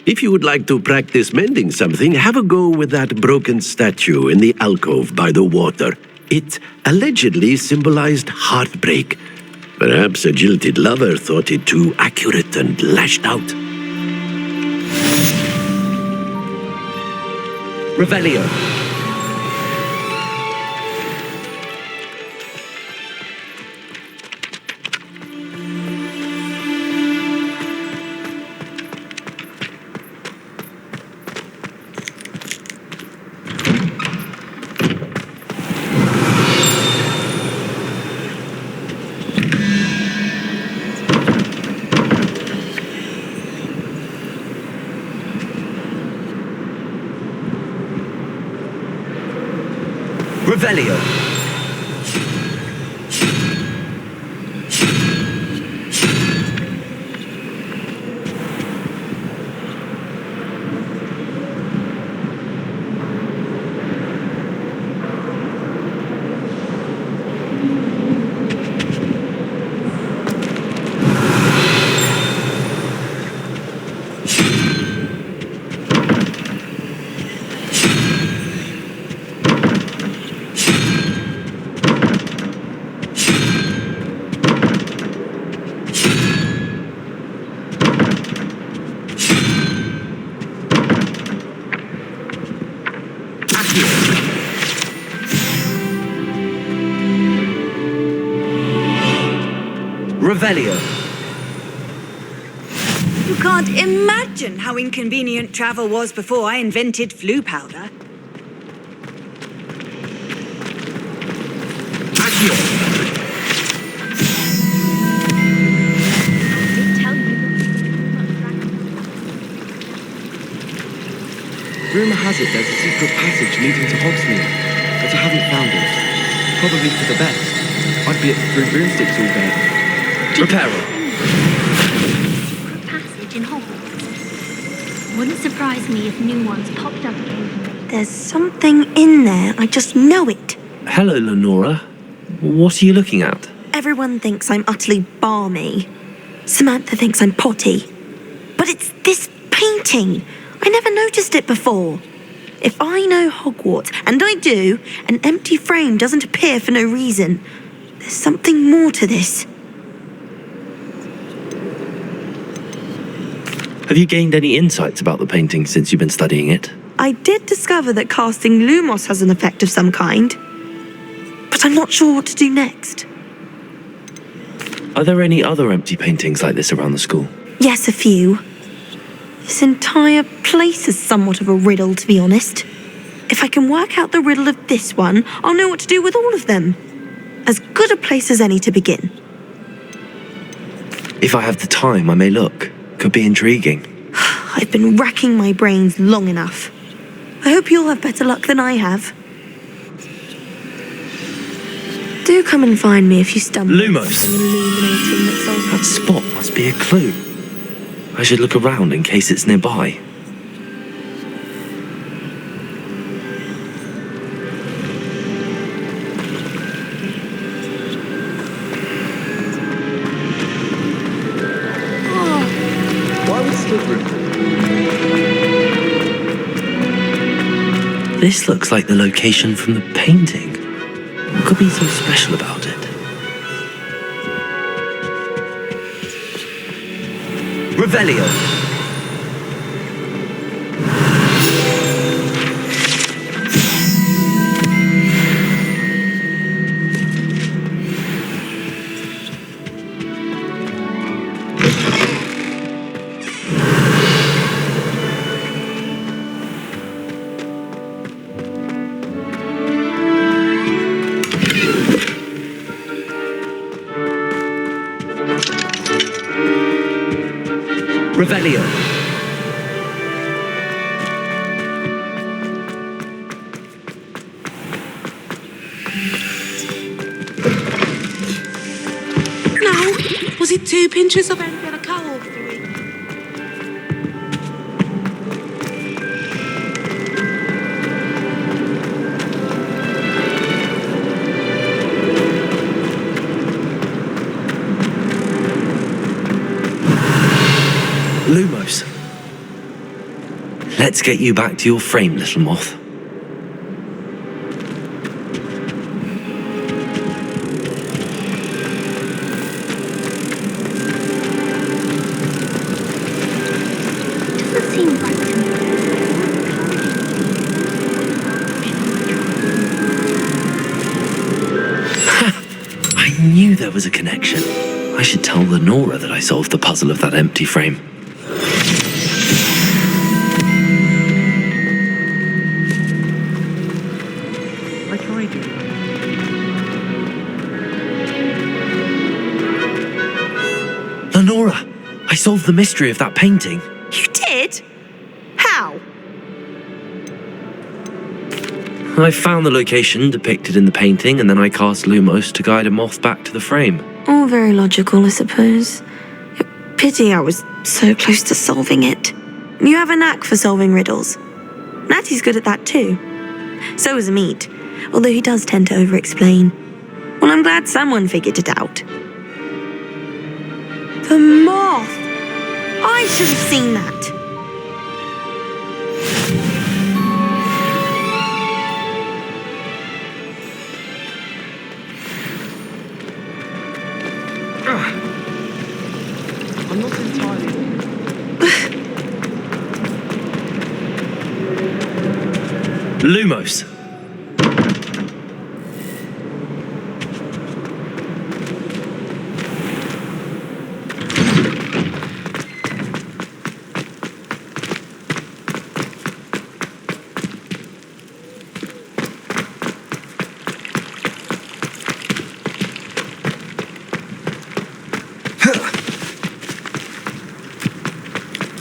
If you would like to practice mending something, have a go with that broken statue in the alcove by the water. It allegedly symbolized heartbreak. Perhaps a jilted lover thought it too accurate and lashed out. Revelio. Revelio. Revelio. You can't imagine how inconvenient travel was before I invented flu powder. Rumour has it there's a secret passage leading to Hogsmeade, but I haven't found it. Probably for the best. I'd be at the Three Broomsticks all day. Reparo. Secret passage in Hogwarts. Wouldn't surprise me if new ones popped up occasionally. There's something in there, I just know it. Hello, Lenora. What are you looking at? Everyone thinks I'm utterly balmy. Samantha thinks I'm potty. But it's this painting. I never noticed it before. If I know Hogwarts, and I do, an empty frame doesn't appear for no reason. There's something more to this. Have you gained any insights about the painting since you've been studying it? I did discover that casting Lumos has an effect of some kind. But I'm not sure what to do next. Are there any other empty paintings like this around the school? Yes, a few. This entire place is somewhat of a riddle, to be honest. If I can work out the riddle of this one, I'll know what to do with all of them. As good a place as any to begin. If I have the time, I may look. Could be intriguing. I've been racking my brains long enough. I hope you'll have better luck than I have. Do come and find me if you stumble. Lumos! That spot must be a clue. I should look around in case it's nearby. This looks like the location from the painting. What could be so special about it? Revelio! Revelio. No, was it 2 pinches of any other colour or 3? Lumos. Let's get you back to your frame, little moth. Doesn't seem right to me. I knew there was a connection. I should tell Lenora that I solved the puzzle of that empty frame. Lenora, I solved the mystery of that painting. You did? How? I found the location depicted in the painting, and then I cast Lumos to guide a moth back to the frame. All very logical, I suppose. Pity I was so close to solving it. You have a knack for solving riddles. Natty's good at that too. So is Meat, although he does tend to over-explain. Well, I'm glad someone figured it out. The moth! I should have seen that. I'm not entirely. Lumos.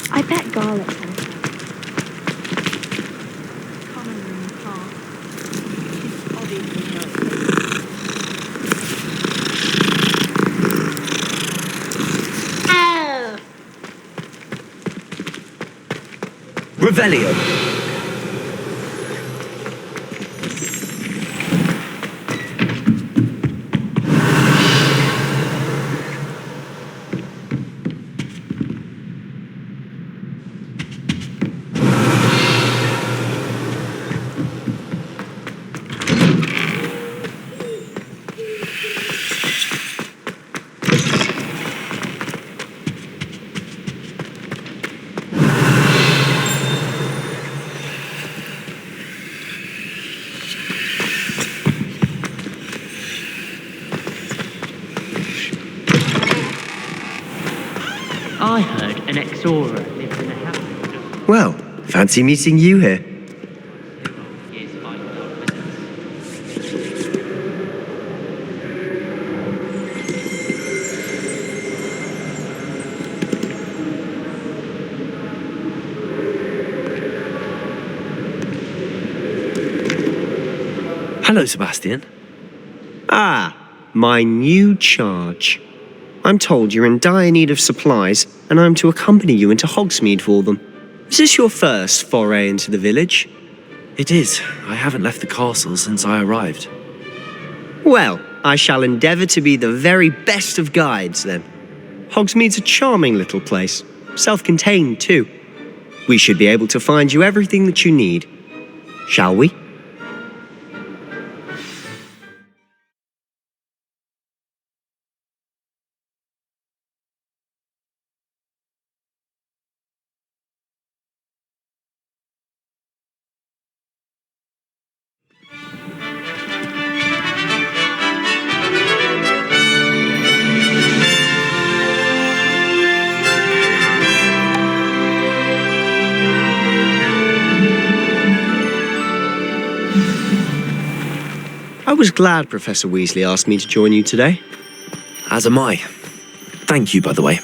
I bet garlic. Revelio. I heard an ex-aura lives in a house. Well, fancy meeting you here. Hello, Sebastian. Ah, my new charge. I'm told you're in dire need of supplies, and I'm to accompany you into Hogsmeade for them. Is this your first foray into the village? It is. I haven't left the castle since I arrived. Well, I shall endeavour to be the very best of guides, then. Hogsmeade's a charming little place, self-contained too. We should be able to find you everything that you need. Shall we? I was glad Professor Weasley asked me to join you today. As am I. Thank you, by the way.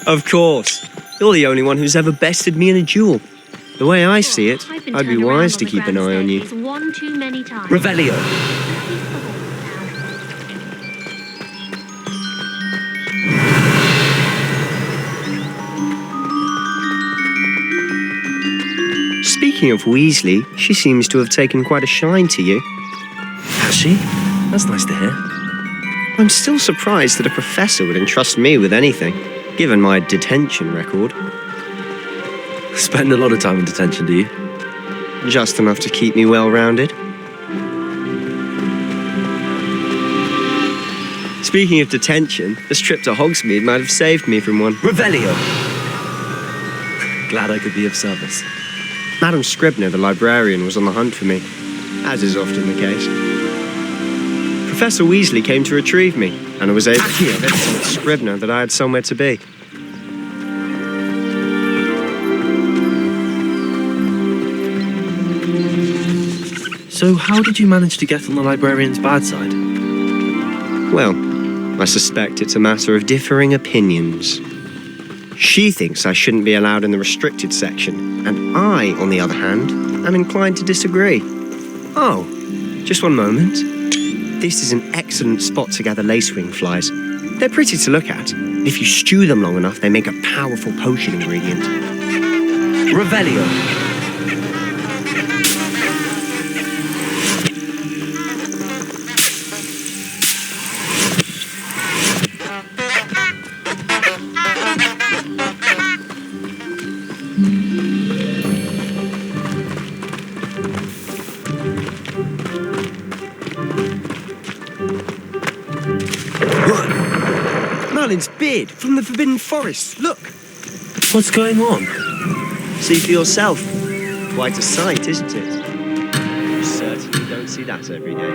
Of course. You're the only one who's ever bested me in a duel. The way I see it, I'd be wise to keep an eye on you. One too many times. Revelio. Speaking of Weasley, she seems to have taken quite a shine to you. Has she? That's nice to hear. I'm still surprised that a professor would entrust me with anything, given my detention record. Spend a lot of time in detention, do you? Just enough to keep me well-rounded. Speaking of detention, this trip to Hogsmeade might have saved me from one. Revelio! Glad I could be of service. Madam Scribner, the librarian, was on the hunt for me, as is often the case. Professor Weasley came to retrieve me, and I was able to convince Miss Scribner that I had somewhere to be. So how did you manage to get on the librarian's bad side? Well, I suspect it's a matter of differing opinions. She thinks I shouldn't be allowed in the restricted section, and I, on the other hand, am inclined to disagree. Oh, just one moment. This is an excellent spot to gather lacewing flies. They're pretty to look at. If you stew them long enough, they make a powerful potion ingredient. Revelio. Merlin's beard from the Forbidden Forest. Look. What's going on? See for yourself. Quite a sight, isn't it? You certainly don't see that every day.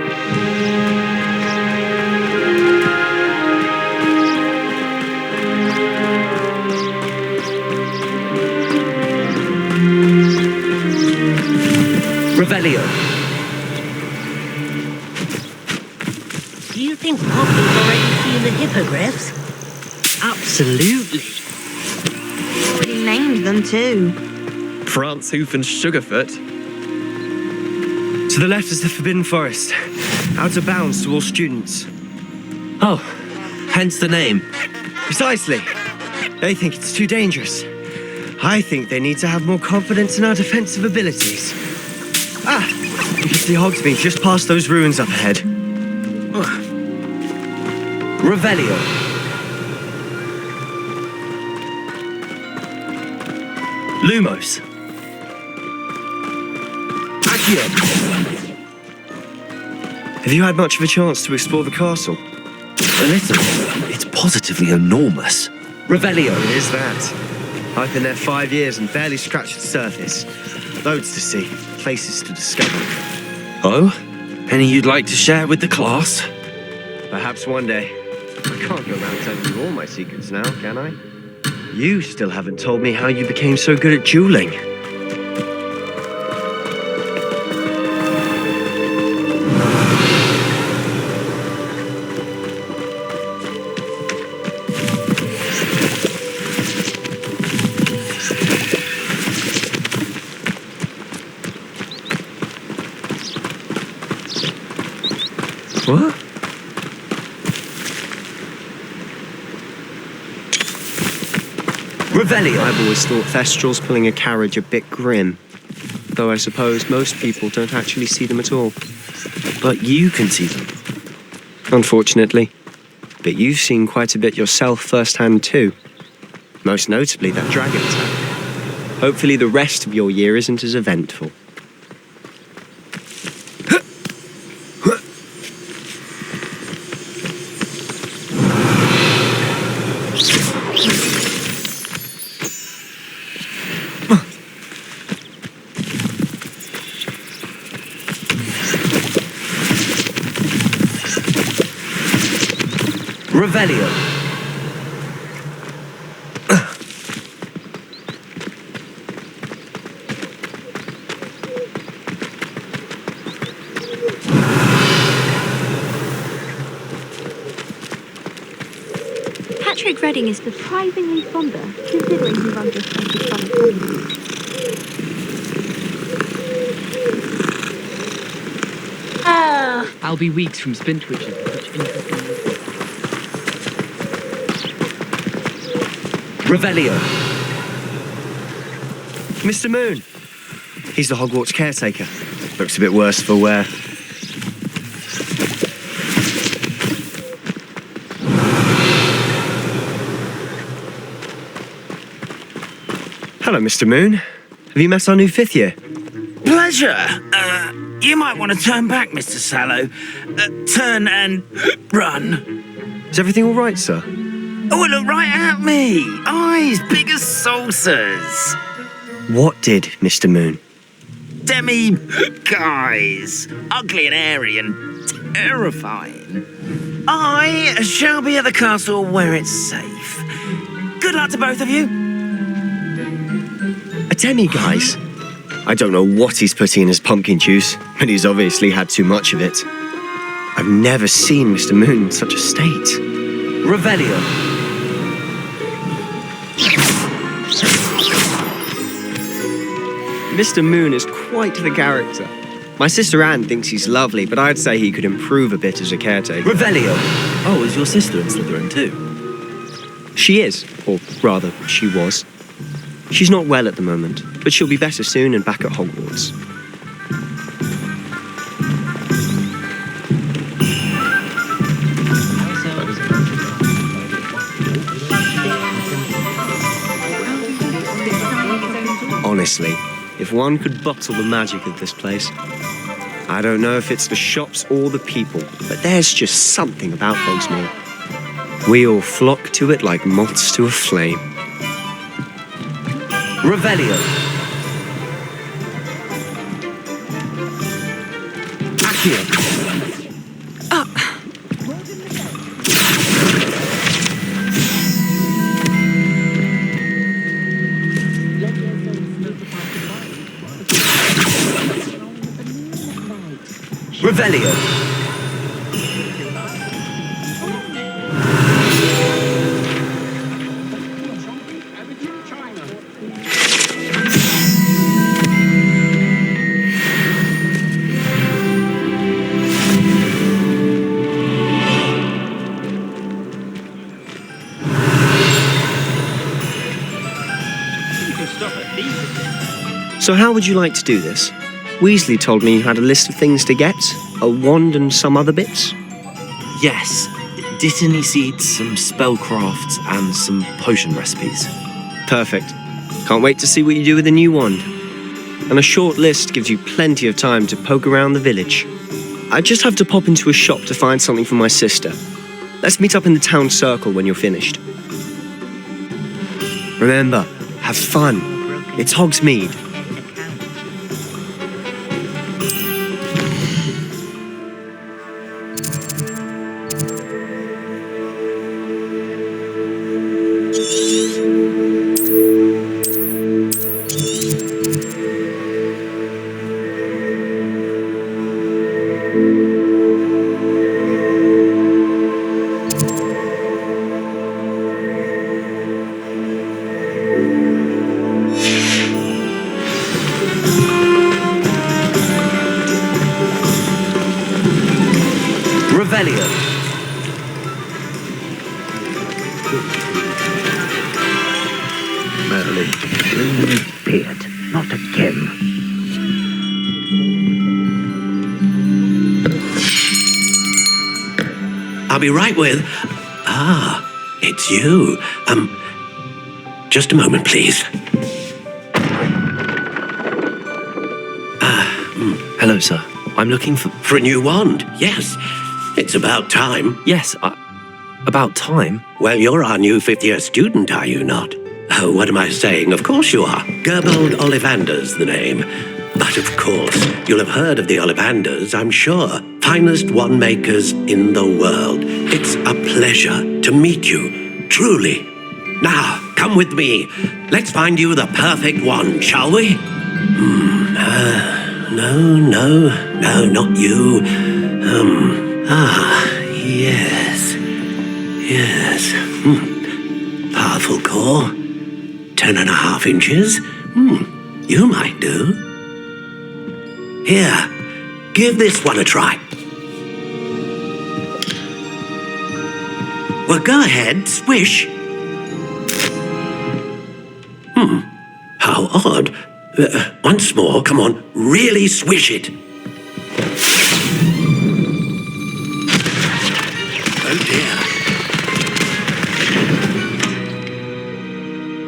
Revelio. Do you think Poppy's already seen the hippogriffs? Absolutely. Already named them too. France, Hoof and Sugarfoot. To the left is the Forbidden Forest. Out of bounds to all students. Oh, hence the name. Precisely. They think it's too dangerous. I think they need to have more confidence in our defensive abilities. Ah, you can see Hogsmeade just past those ruins up ahead. Revelio. Lumos. Accio. Have you had much of a chance to explore the castle? A little. It's positively enormous. Revelio. It is that. I've been there 5 years and barely scratched the surface. Loads to see, places to discover. Oh? Any you'd like to share with the class? Perhaps one day. I can't go around telling you all my secrets now, can I? You still haven't told me how you became so good at dueling. What? Revelio. I've always thought Thestrals pulling a carriage a bit grim. Though I suppose most people don't actually see them at all. But you can see them. Unfortunately. But you've seen quite a bit yourself firsthand too. Most notably that dragon attack. Hopefully the rest of your year isn't as eventful. Revelio. Patrick Redding is surprisingly fonder, considering he runs a Scottish fun academy. I'll be weeks from Spintwitches, which interesting. Revelio. Mr. Moon. He's the Hogwarts caretaker. Looks a bit worse for wear. Hello, Mr. Moon. Have you met our new 5th year? Pleasure. You might want to turn back, Mr. Sallow. Turn and run. Is everything all right, sir? Oh, look right at me. Eyes big as saucers. What did, Mr. Moon? Demi guys. Ugly and airy and terrifying. I shall be at the castle where it's safe. Good luck to both of you. A demi-guise? I don't know what he's putting in his pumpkin juice, but he's obviously had too much of it. I've never seen Mr. Moon in such a state. Revelio. Mr. Moon is quite the character. My sister Anne thinks he's lovely, but I'd say he could improve a bit as a caretaker. Revelio. Oh, is your sister in Slytherin too? She is, or rather, she was. She's not well at the moment, but she'll be better soon and back at Hogwarts. Honestly, if one could bottle the magic of this place, I don't know if it's the shops or the people, but there's just something about Hogsmeade. We all flock to it like moths to a flame. Revelio. Accio. Revelio. So how would you like to do this? Weasley told me you had a list of things to get, a wand and some other bits. Yes. Dittany seeds, some spellcrafts, and some potion recipes. Perfect. Can't wait to see what you do with the new wand. And a short list gives you plenty of time to poke around the village. I just have to pop into a shop to find something for my sister. Let's meet up in the town circle when you're finished. Remember, have fun. It's Hogsmeade. Revelio. Merlin, bring me beard, not again. I'll be right with... Ah, it's you. Just a moment, please. Hello, sir. I'm looking for... For a new wand, yes. It's about time. Yes, about time? Well, you're our new fifth-year student, are you not? Oh, what am I saying? Of course you are. Gerbold Ollivander's the name. But of course, you'll have heard of the Ollivanders, I'm sure. Finest wand makers in the world. It's a pleasure to meet you, truly. Now, come with me. Let's find you the perfect wand, shall we? No, not you. Yes. Powerful core. 10.5 inches. You might do. Here, give this one a try. Well, go ahead, swish. How odd. Once more, come on, really swish it. Oh dear.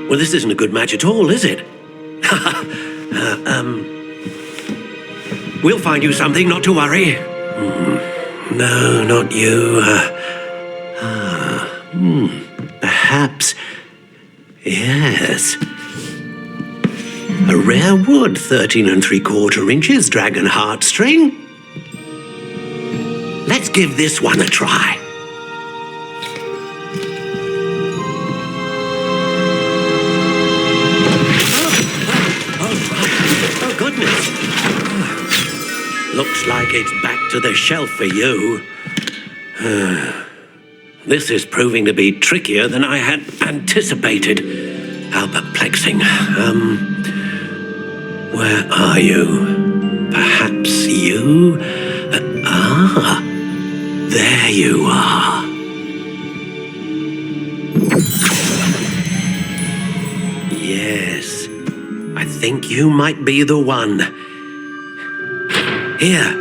Well, this isn't a good match at all, is it? We'll find you something, not to worry. No, not you. Perhaps. Yes. A rare wood, 13 3/4 inches, dragon heartstring. Let's give this one a try. Oh, goodness. Looks like it's back to the shelf for you. This is proving to be trickier than I had anticipated. How perplexing. Where are you? Perhaps you? There you are. Yes, I think you might be the one. Here,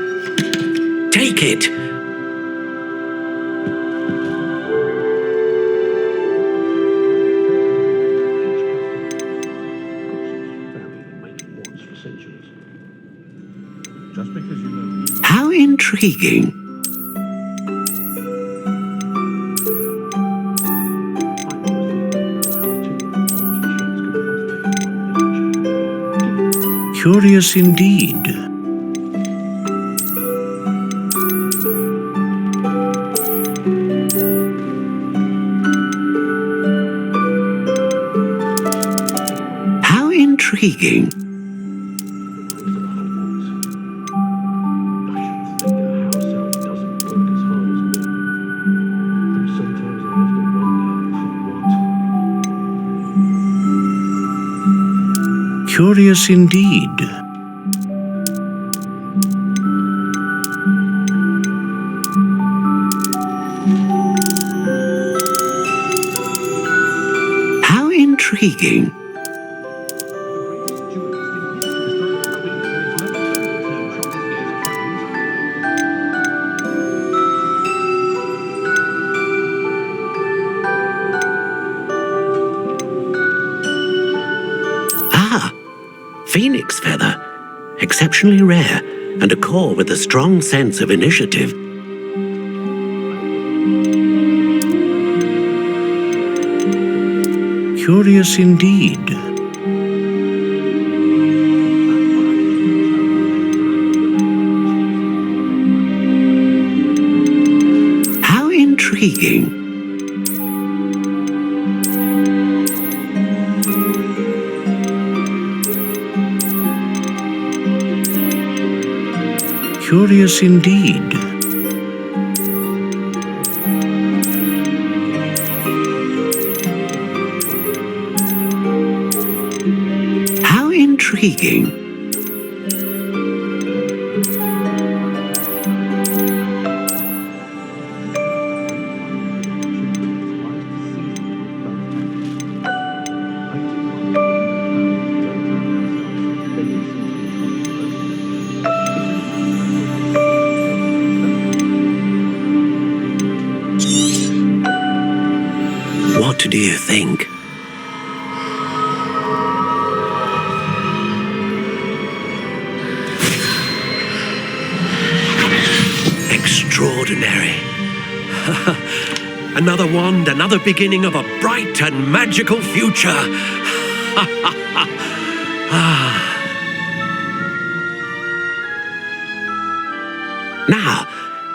take it. How intriguing. Curious indeed. How intriguing. Curious indeed. How intriguing. Phoenix feather. Exceptionally rare, and a core with a strong sense of initiative. Curious indeed. How intriguing. Curious indeed. How intriguing. What do you think? Extraordinary. Another wand, another beginning of a bright and magical future. Now,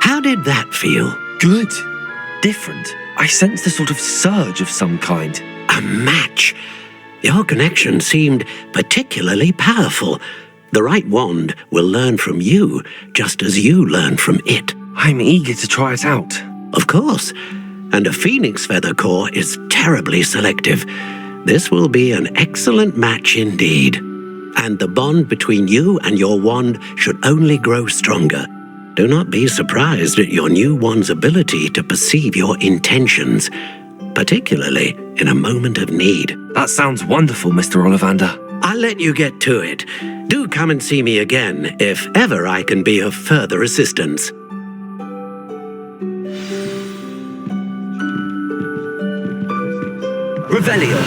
how did that feel? Good. Different. I sensed a sort of surge of some kind. A match. Your connection seemed particularly powerful. The right wand will learn from you, just as you learn from it. I'm eager to try it out. Of course. And a phoenix feather core is terribly selective. This will be an excellent match indeed. And the bond between you and your wand should only grow stronger. Do not be surprised at your new wand's ability to perceive your intentions, particularly in a moment of need. That sounds wonderful, Mr. Ollivander. I'll let you get to it. Do come and see me again if ever I can be of further assistance. Revelio.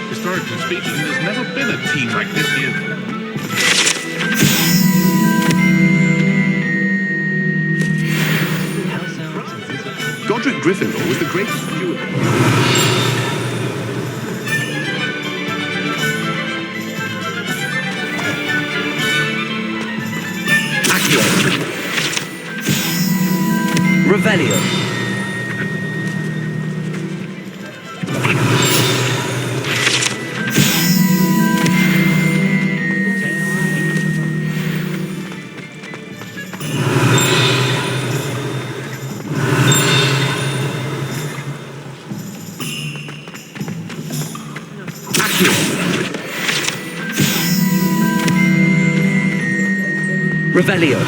Historically speaking, there's never been a team like this here. Godric Gryffindor was the greatest steward. Revelio. Revelio.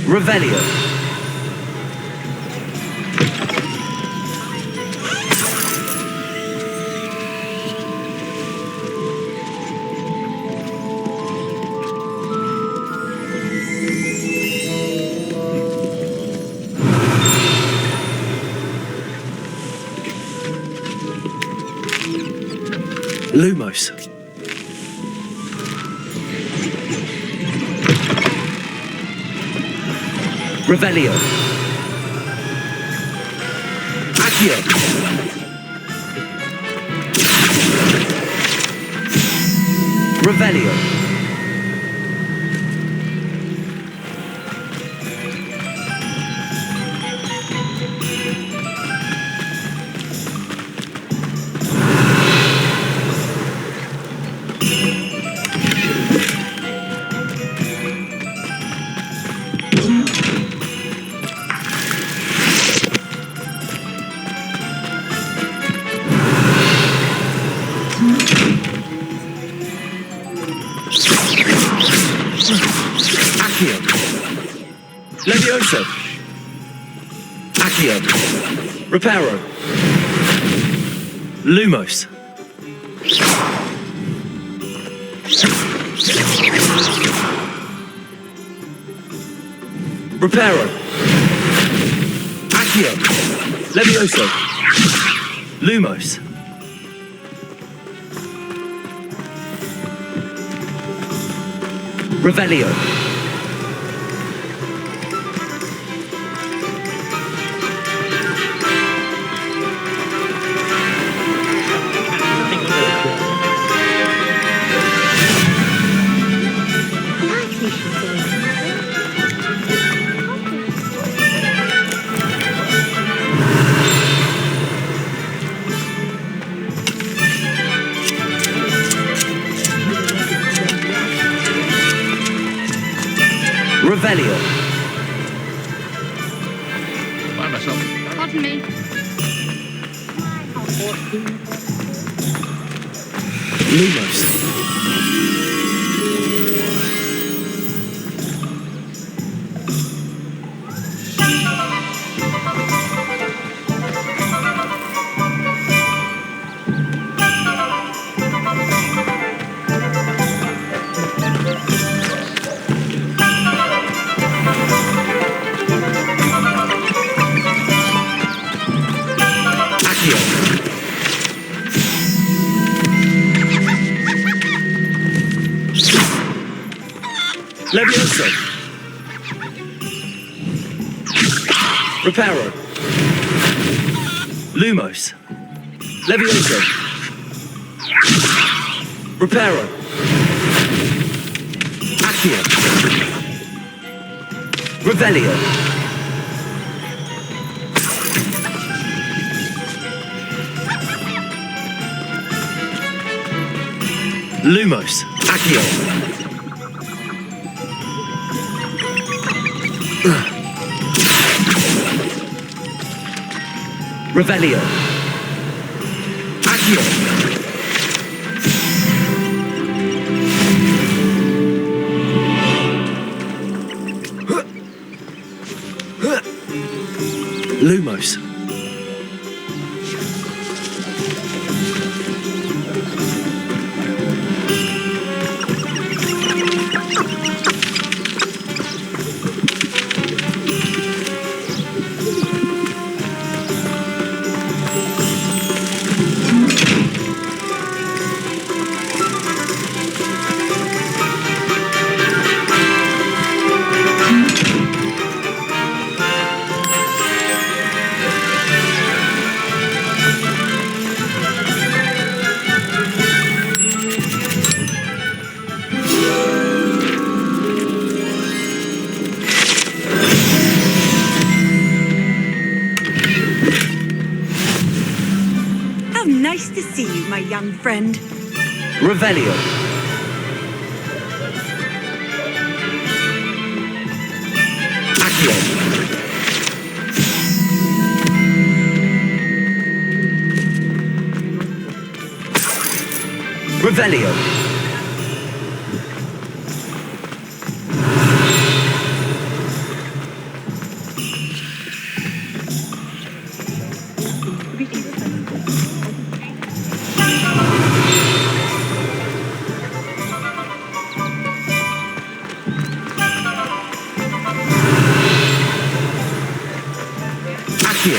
Revelio. Lumos. Revelio. Accio. Revelio. Levioso. Accio. Reparo. Lumos. Reparo. Accio. Levioso. Lumos. Revelio. Revelio. Pardon me. Lumos. Levioso. Reparo. Lumos. Levioso. Reparo. Accio. Revelio. Lumos. Accio. Revelio. Accio. Lumos. How nice to see you, my young friend. Revelio. Accio. Revelio. Accio.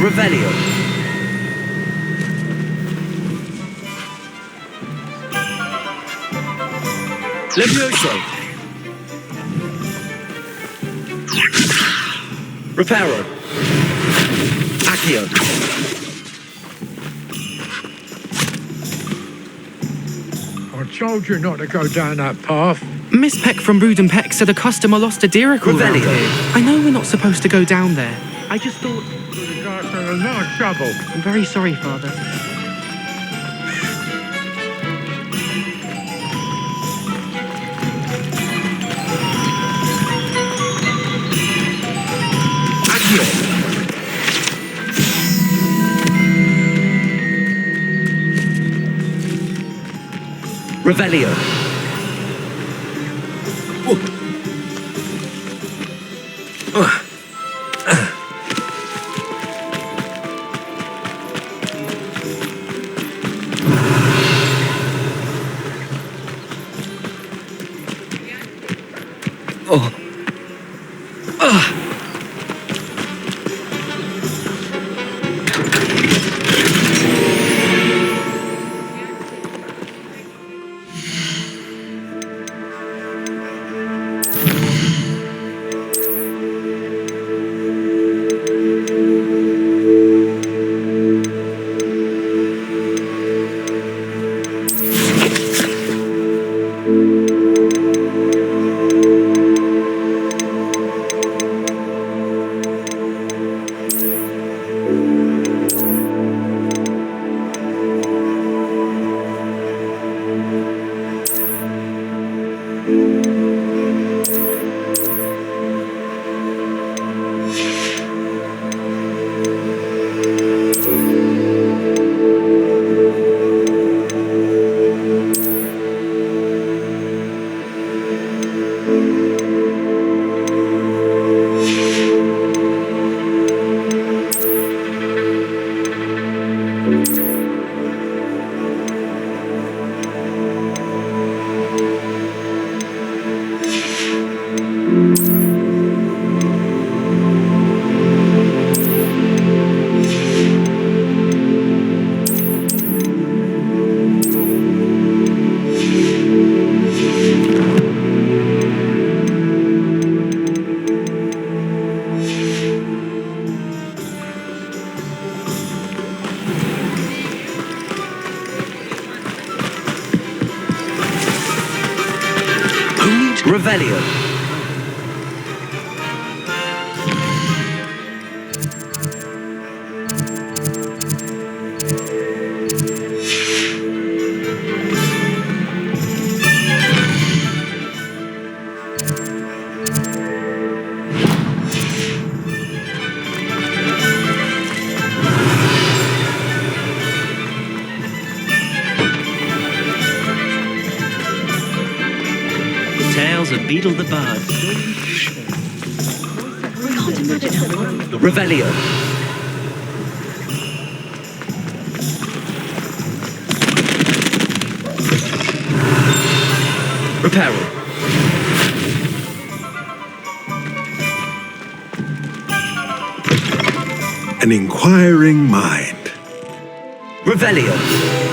Revelio. Levioso. Reparo. Accio. I told you not to go down that path. Miss Peck from Brood and Peck said a customer lost a deeracle around Revelio. here. I know we're not supposed to go down there. I just thought... You got in a lot of trouble. I'm very sorry, Father. Accio. Revelio. Revelio. Tales of Beetle the Bard. Revelio. Reparo. An inquiring mind. Revelio.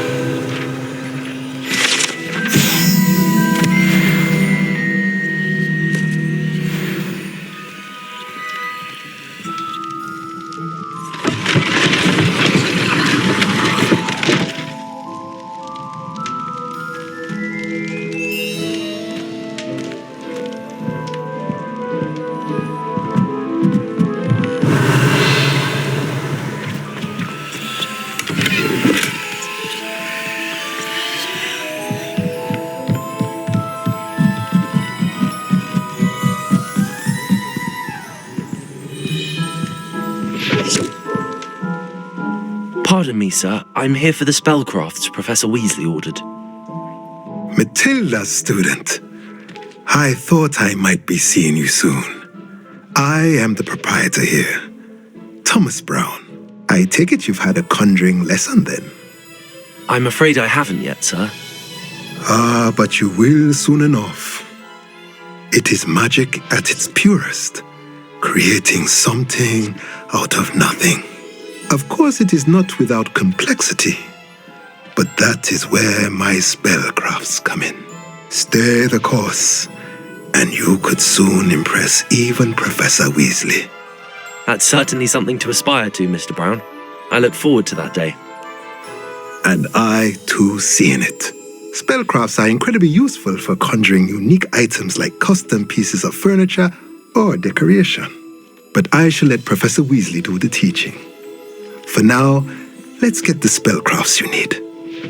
Pardon me, sir. I'm here for the spellcrafts Professor Weasley ordered. Matilda, student. I thought I might be seeing you soon. I am the proprietor here, Thomas Brown. I take it you've had a conjuring lesson then? I'm afraid I haven't yet, sir. Ah, but you will soon enough. It is magic at its purest, creating something out of nothing. Of course, it is not without complexity, but that is where my spellcrafts come in. Stay the course, and you could soon impress even Professor Weasley. That's certainly something to aspire to, Mr. Brown. I look forward to that day. And I, too, seeing it. Spellcrafts are incredibly useful for conjuring unique items like custom pieces of furniture or decoration. But I shall let Professor Weasley do the teaching. For now, let's get the spellcrafts you need.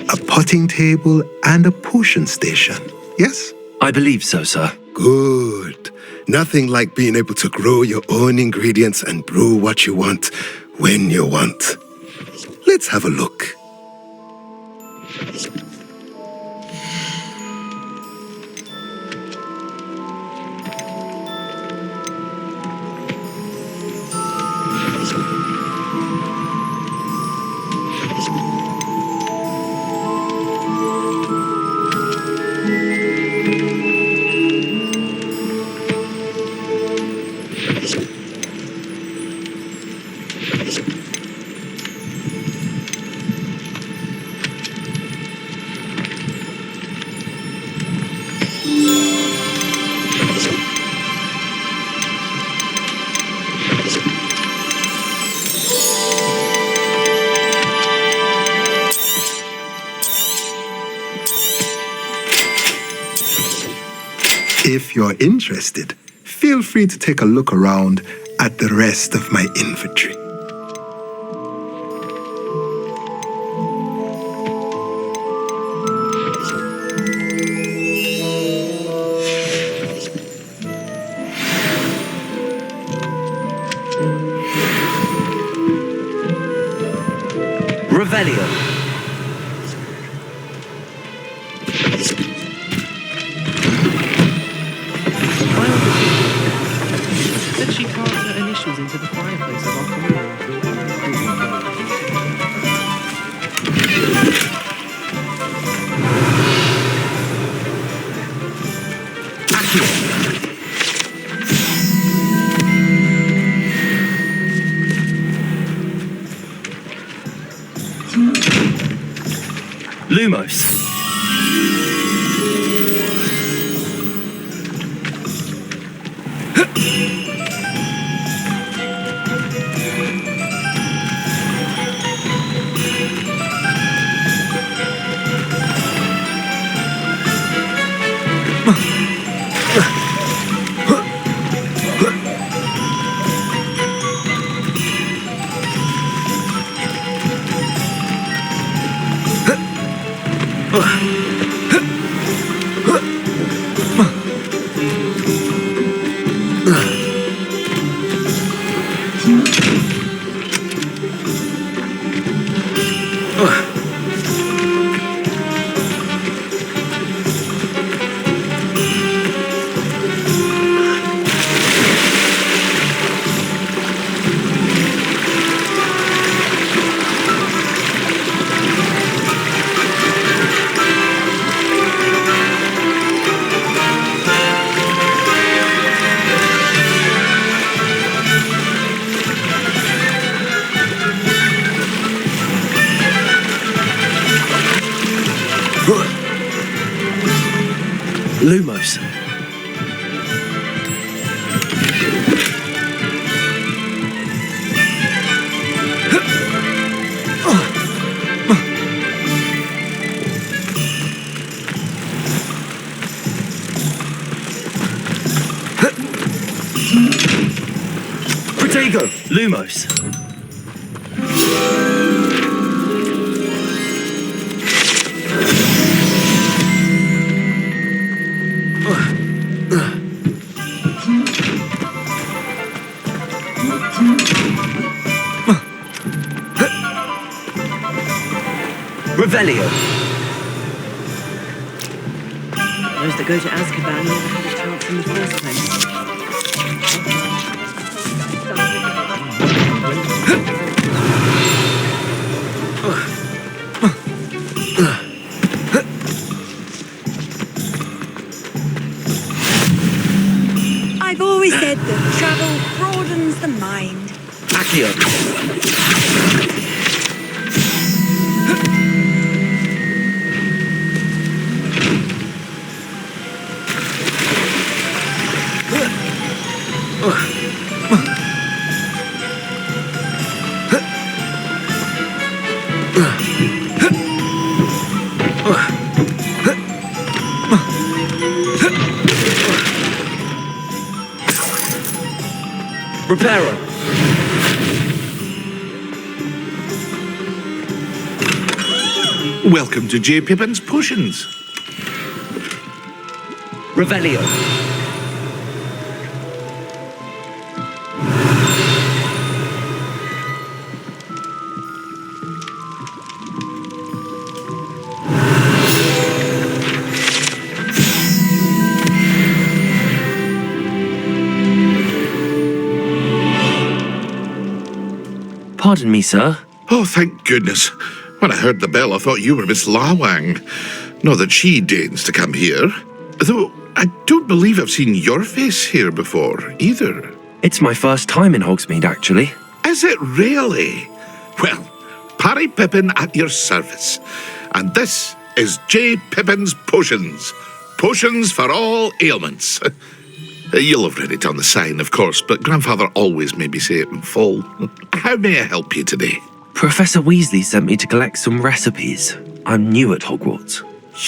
A potting table and a potion station, yes? I believe so, sir. Good. Nothing like being able to grow your own ingredients and brew what you want when you want. Let's have a look. If you're interested, feel free to take a look around at the rest of my inventory. Revelio. Said she carved her initials into the fireplace of our common room. Lumos. Lumos. Protego. Lumos. Revelio. Those that go to Azkaban never had a chance in the first place. I've always said that travel broadens the mind. Accio. Reparo. Welcome to J. Pippin's Potions. Revelio. Pardon me, sir. Oh, thank goodness. When I heard the bell, I thought you were Miss Lawang. Not that she deigns to come here. Though I don't believe I've seen your face here before, either. It's my first time in Hogsmeade, actually. Is it really? Well, Parry Pippin at your service. And this is J. Pippin's Potions. Potions for all ailments. You'll have read it on the sign, of course, but Grandfather always made me say it in full. How may I help you today? Professor Weasley sent me to collect some recipes. I'm new at Hogwarts.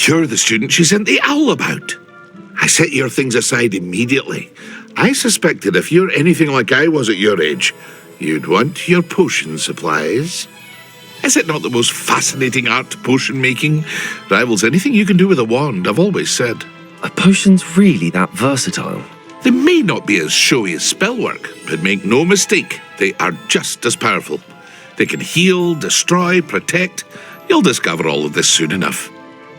You're the student she sent the owl about. I set your things aside immediately. I suspected if you're anything like I was at your age, you'd want your potion supplies. Is it not the most fascinating art, potion making? Rivals anything you can do with a wand, I've always said. Are potions really that versatile? They may not be as showy as spellwork, but make no mistake, they are just as powerful. They can heal, destroy, protect. You'll discover all of this soon enough.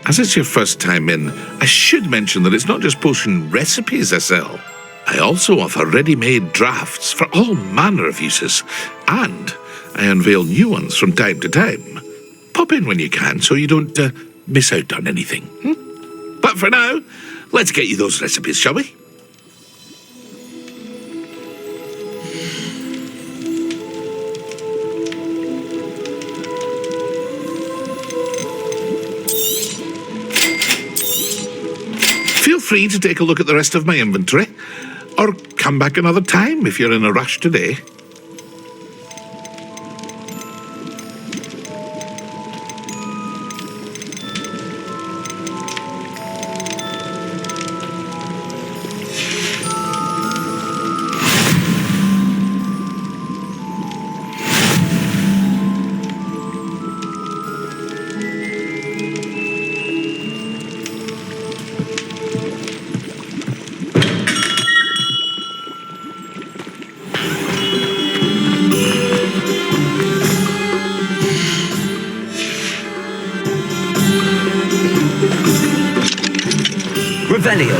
As it's your first time in, I should mention that it's not just potion recipes I sell. I also offer ready-made drafts for all manner of uses, and I unveil new ones from time to time. Pop in when you can so you don't miss out on anything. But for now, let's get you those recipes, shall we? Feel free to take a look at the rest of my inventory, or come back another time if you're in a rush today. Revelio.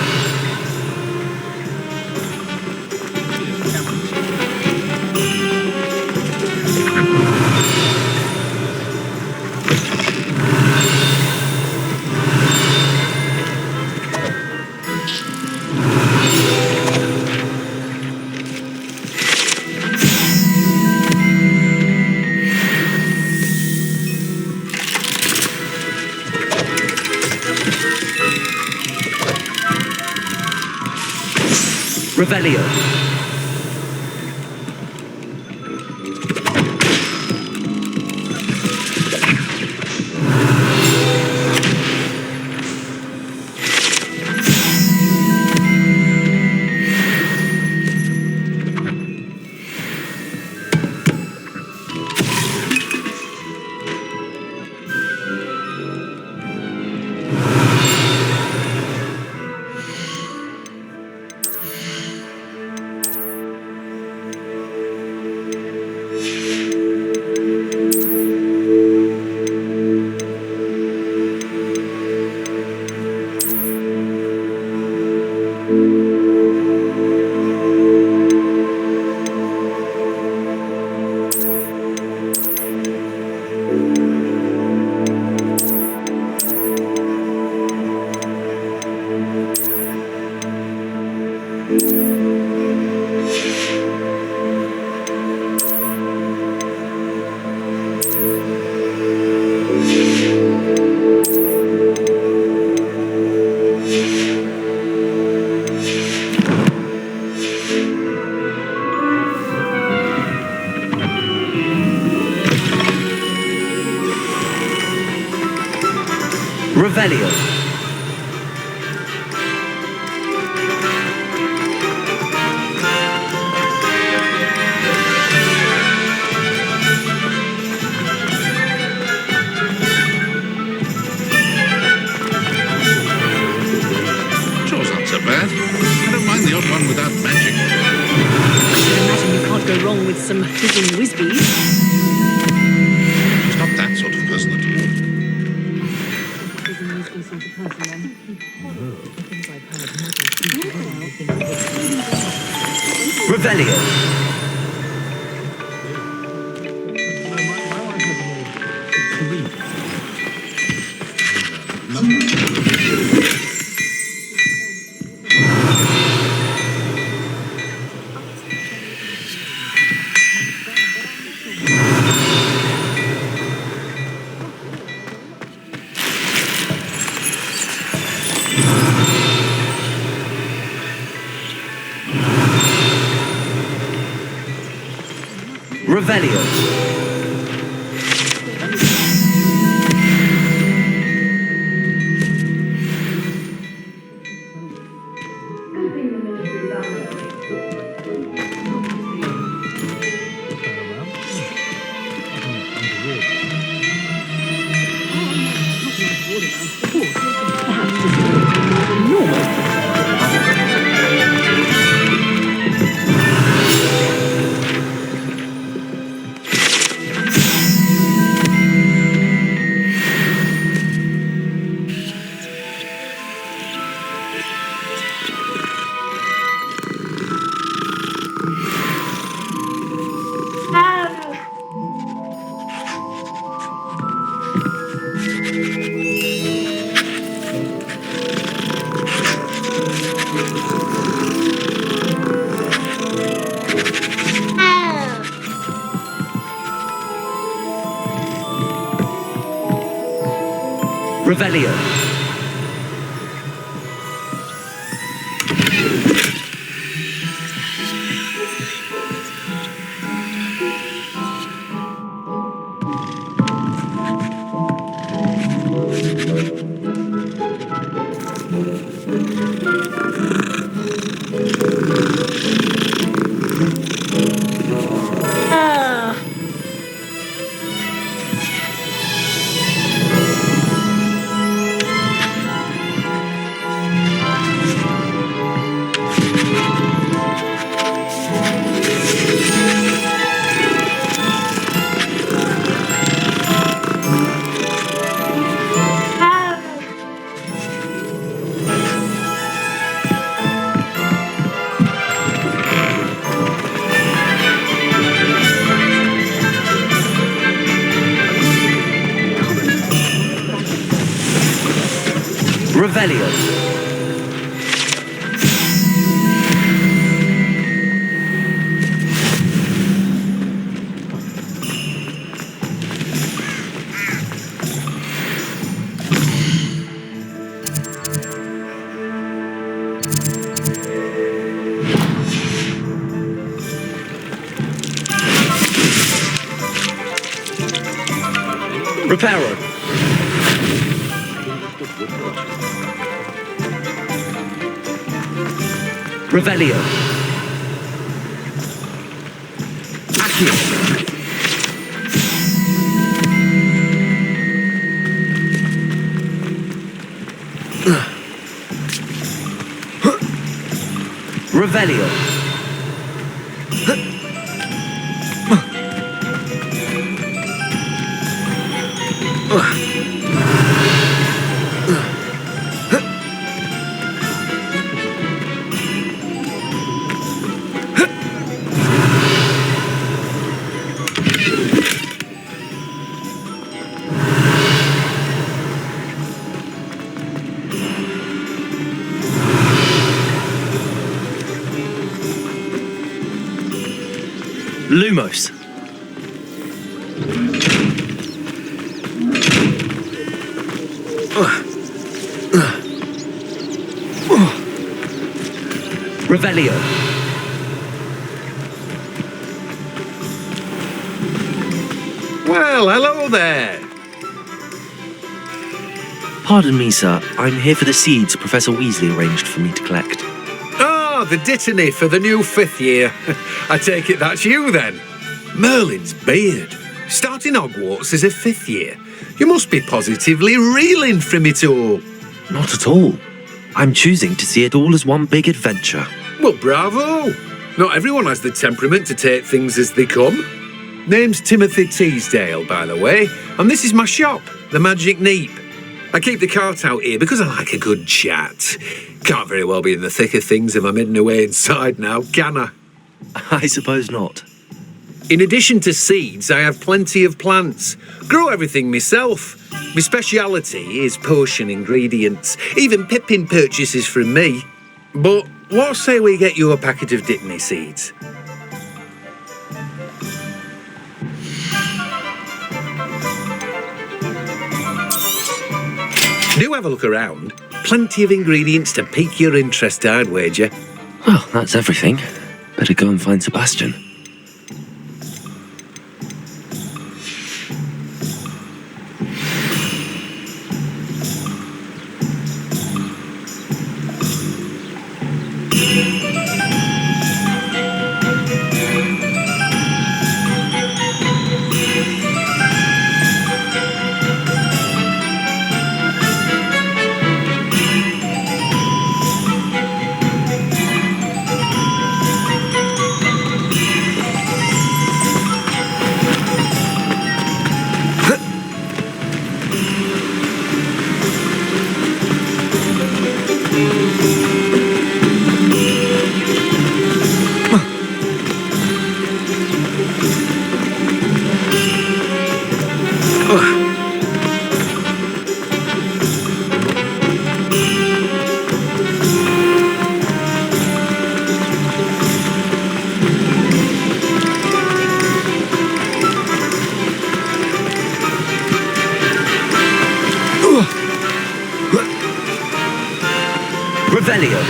Revelio. Revelio. Chore's not so bad. I don't mind the odd one without magic. I imagine you can't go wrong with some fizzing whiz-bees. She's not that sort of person at all. Revelio. Revelio. Revelio. Revelio. Reparo. Revelio. Accio. Revelio. Lumos. Revelio. Well, hello there. Pardon me, sir. I'm here for the seeds Professor Weasley arranged for me to collect. Oh, the dittany for the new 5th year. I take it that's you then. Merlin's beard. Starting Hogwarts as a 5th year. You must be positively reeling from it all. Not at all. I'm choosing to see it all as one big adventure. Well, bravo. Not everyone has the temperament to take things as they come. Name's Timothy Teasdale, by the way, and this is my shop, the Magic Neep. I keep the cart out here because I like a good chat. Can't very well be in the thick of things if I'm hidden away inside now, can I? I suppose not. In addition to seeds, I have plenty of plants. Grow everything myself. My speciality is potion ingredients. Even Pippin purchases from me. But what say we get you a packet of Dittany seeds? Do have a look around. Plenty of ingredients to pique your interest, I'd wager. Well, that's everything. Better go and find Sebastian. Revelio.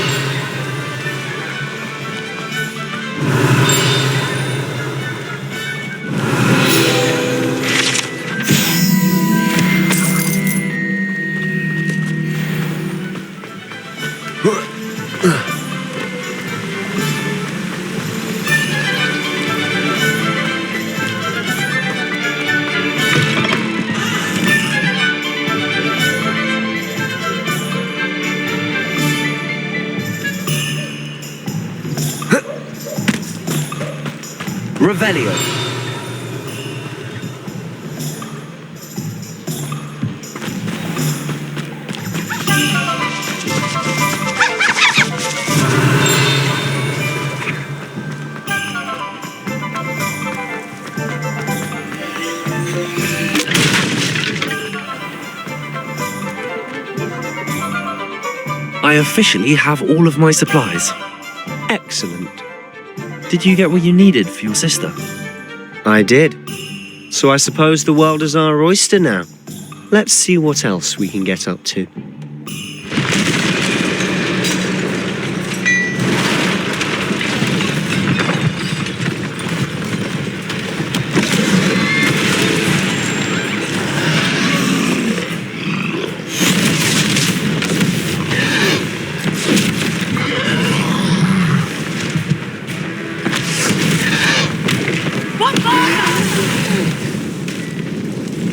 Revelio. I officially have all of my supplies. Excellent. Did you get what you needed for your sister? I did. So I suppose the world is our oyster now. Let's see what else we can get up to.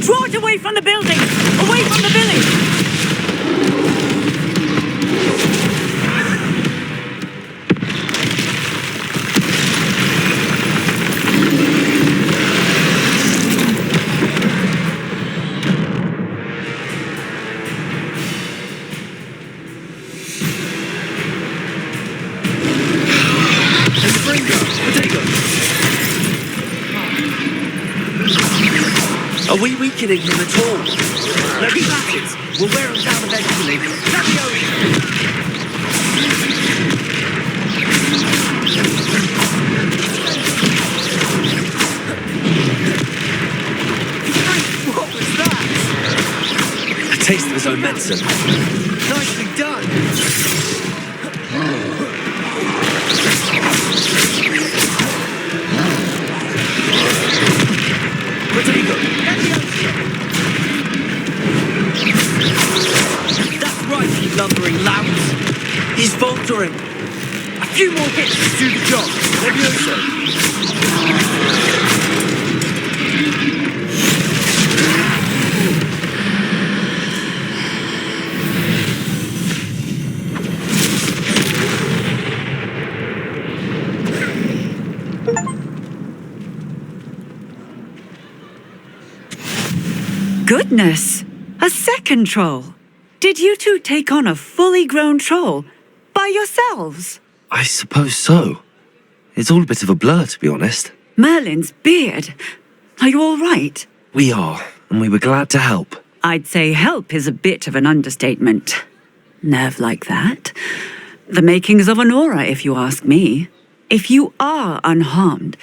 Draw it away from the building! Away from the village! Are we weakening him at all? No, he matters. We'll wear him down eventually. What was that? A taste of his own medicine. Nicely done. Rodrigo, that's right, you lumbering louts. He's faltering. A few more hits to do the job. Levioso. Goodness! A second troll! Did you two take on a fully grown troll by yourselves? I suppose so. It's all a bit of a blur, to be honest. Merlin's beard. Are you all right? We are, and we were glad to help. I'd say help is a bit of an understatement. Nerve like that. The makings of an aura, if you ask me. If you are unharmed,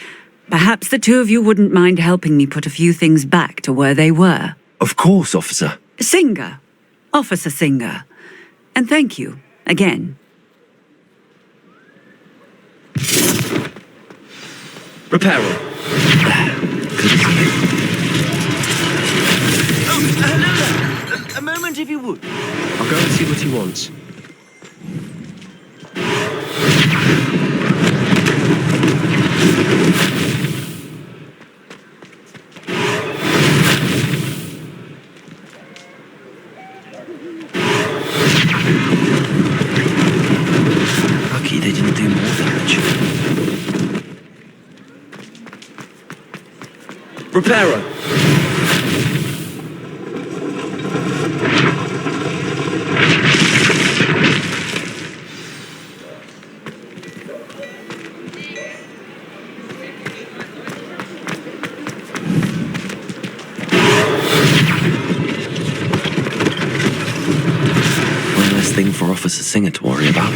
perhaps the two of you wouldn't mind helping me put a few things back to where they were. Of course, officer. Singer. Officer Singer. And thank you, again. Reparo. Hello there. A moment if you would. I'll go and see what he wants. Lucky they didn't do more damage. Reparo. One less thing for Officer Singer to worry about.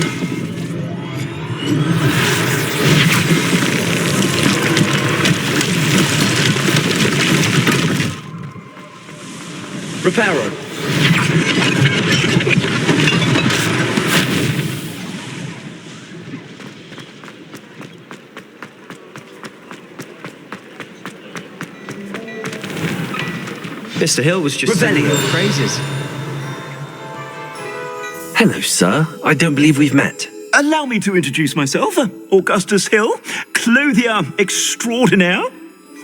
Reparo. Mr. Hill was just singing your praises. Hello, sir. I don't believe we've met. Allow me to introduce myself, Augustus Hill, clothier extraordinaire.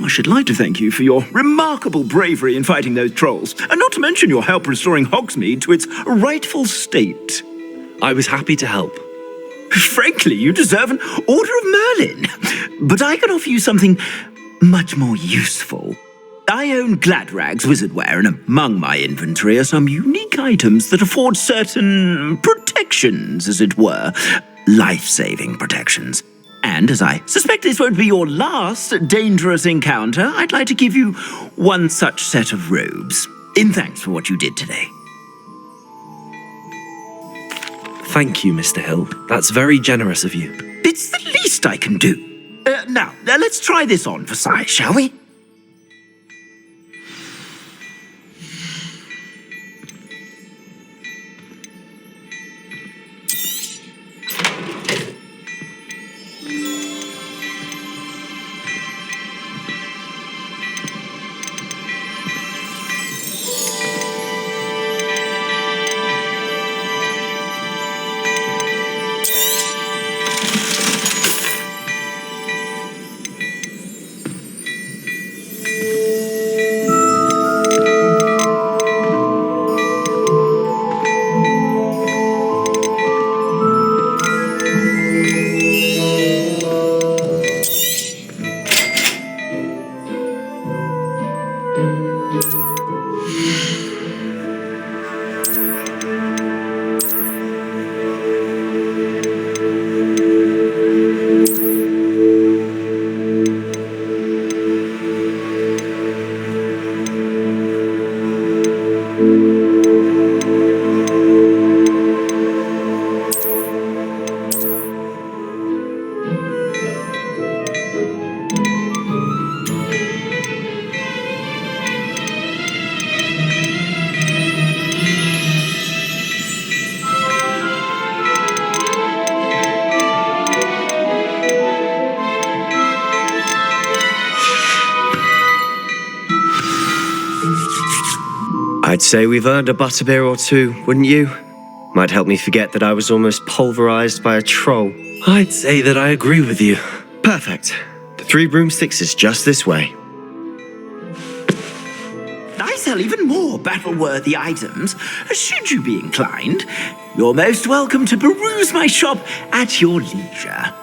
I should like to thank you for your remarkable bravery in fighting those trolls, and not to mention your help restoring Hogsmeade to its rightful state. I was happy to help. Frankly, you deserve an Order of Merlin. But I can offer you something much more useful. I own Gladrag's wizardware, and among my inventory are some unique items that afford certain protections, as it were. Life-saving protections. And as I suspect this won't be your last dangerous encounter, I'd like to give you one such set of robes, in thanks for what you did today. Thank you, Mr. Hill. That's very generous of you. It's the least I can do. Now, let's try this on for size, shall we? I'd say we've earned a butterbeer or two, wouldn't you? Might help me forget that I was almost pulverized by a troll. I'd say that I agree with you. Perfect. The 3 broomsticks is just this way. I sell even more battle-worthy items. Should you be inclined, you're most welcome to peruse my shop at your leisure.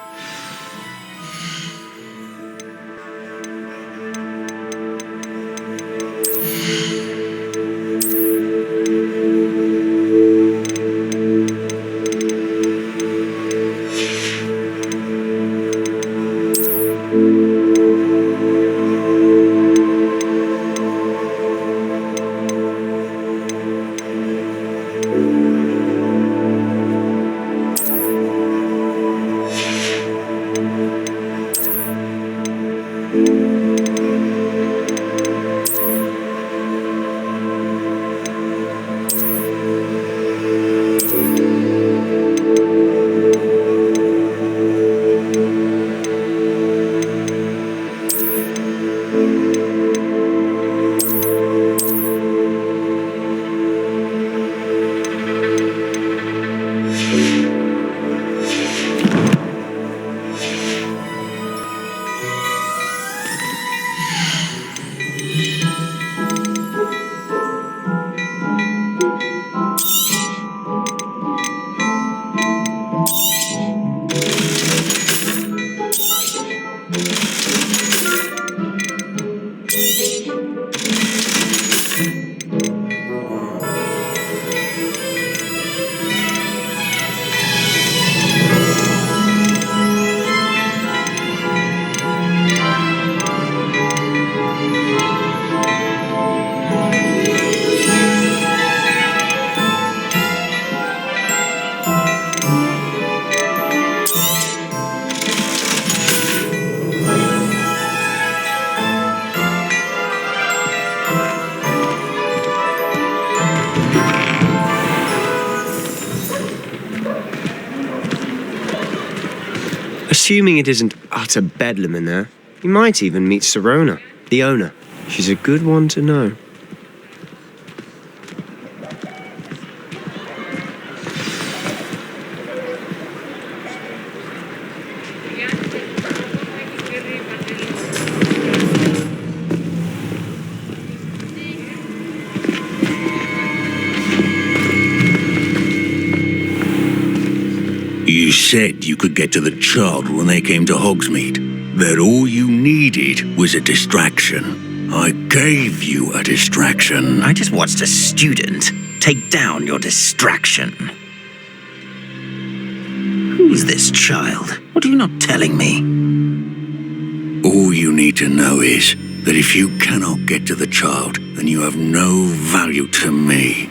Assuming it isn't utter bedlam in there, you might even meet Serona, the owner. She's a good one to know. You said you could get to the child when they came to Hogsmeade. That all you needed was a distraction. I gave you a distraction. I just watched a student take down your distraction. Who's this child? What are you not telling me? All you need to know is that if you cannot get to the child, then you have no value to me.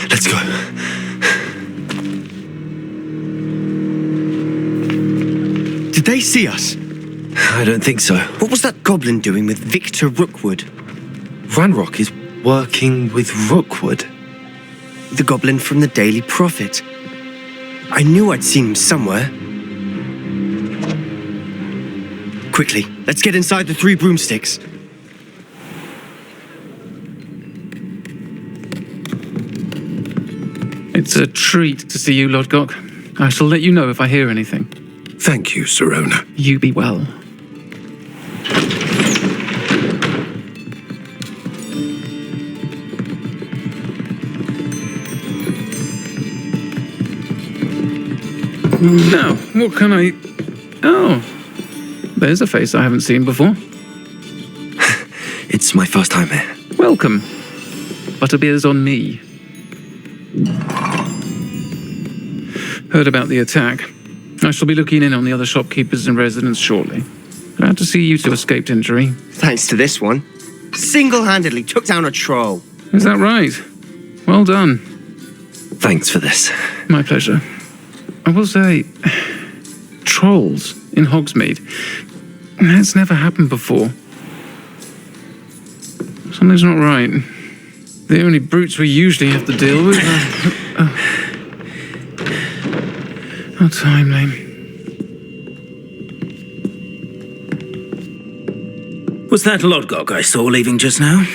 Let's go. Did they see us? I don't think so. What was that goblin doing with Victor Rookwood? Ranrock is working with Rookwood. The goblin from the Daily Prophet. I knew I'd seen him somewhere. Quickly, let's get inside the 3 broomsticks. It's a treat to see you, Lodgok. I shall let you know if I hear anything. Thank you, Sirona. You be well. Now, what can I... Oh, there's a face I haven't seen before. It's my first time here. Welcome. Butterbeer's on me. Heard about the attack. I shall be looking in on the other shopkeepers and residents shortly. Glad to see you two escaped injury. Thanks to this one. Single-handedly took down a troll. Is that right? Well done. Thanks for this. My pleasure. I will say, trolls in Hogsmeade. That's never happened before. Something's not right. The only brutes we usually have to deal with are... How timely. Was that Lodgok I saw leaving just now?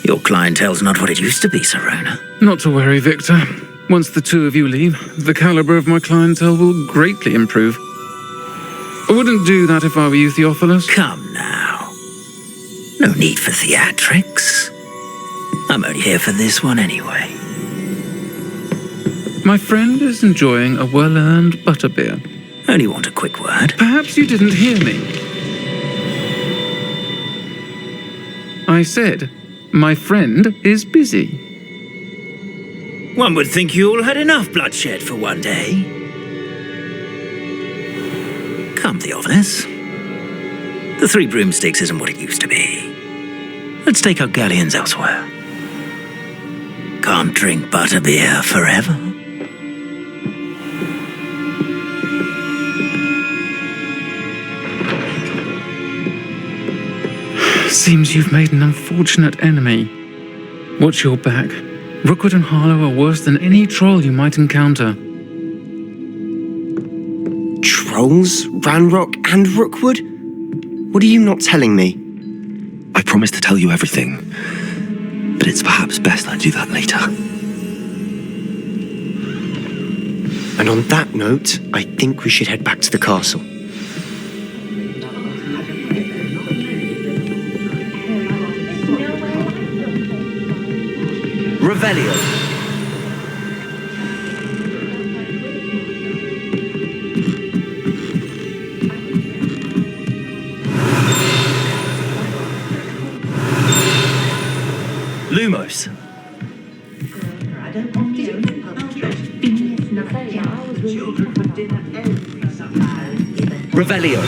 Your clientele's not what it used to be, Sirona. Not to worry, Victor. Once the two of you leave, the caliber of my clientele will greatly improve. I wouldn't do that if I were you, Theophilus. Come now. No need for theatrics. I'm only here for this one anyway. My friend is enjoying a well-earned butterbeer. Only want a quick word. Perhaps you didn't hear me. I said, my friend is busy. One would think you all had enough bloodshed for one day. Come, Theophilus. The 3 broomsticks isn't what it used to be. Let's take our galleons elsewhere. Can't drink butterbeer forever. Seems you've made an unfortunate enemy. Watch your back. Rookwood and Harlow are worse than any troll you might encounter. Trolls? Ranrock and Rookwood? What are you not telling me? I promised to tell you everything, but it's perhaps best I do that later. And on that note, I think we should head back to the castle. Revelio. Lumos. Revelio.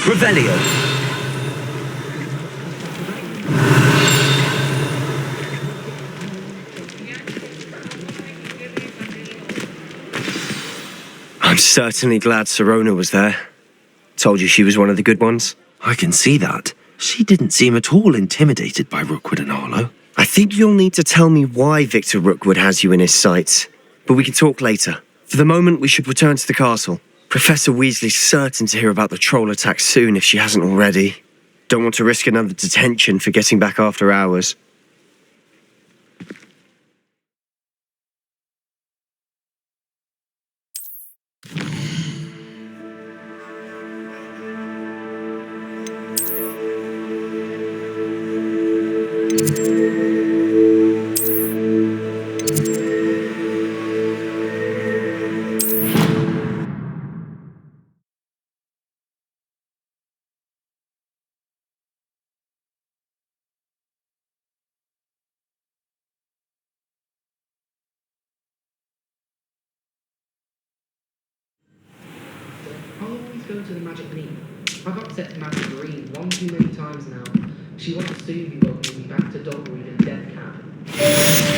Revelio. I'm certainly glad Sirona was there. Told you she was one of the good ones. I can see that. She didn't seem at all intimidated by Rookwood and Harlow. I think you'll need to tell me why Victor Rookwood has you in his sights, but we can talk later. For the moment, we should return to the castle. Professor Weasley's certain to hear about the troll attack soon if she hasn't already. Don't want to risk another detention for getting back after hours. I'll always go to the magic neep. I got set to Magic Green one too many times now. She won't soon be welcoming me back to Dogwood in Death Cab.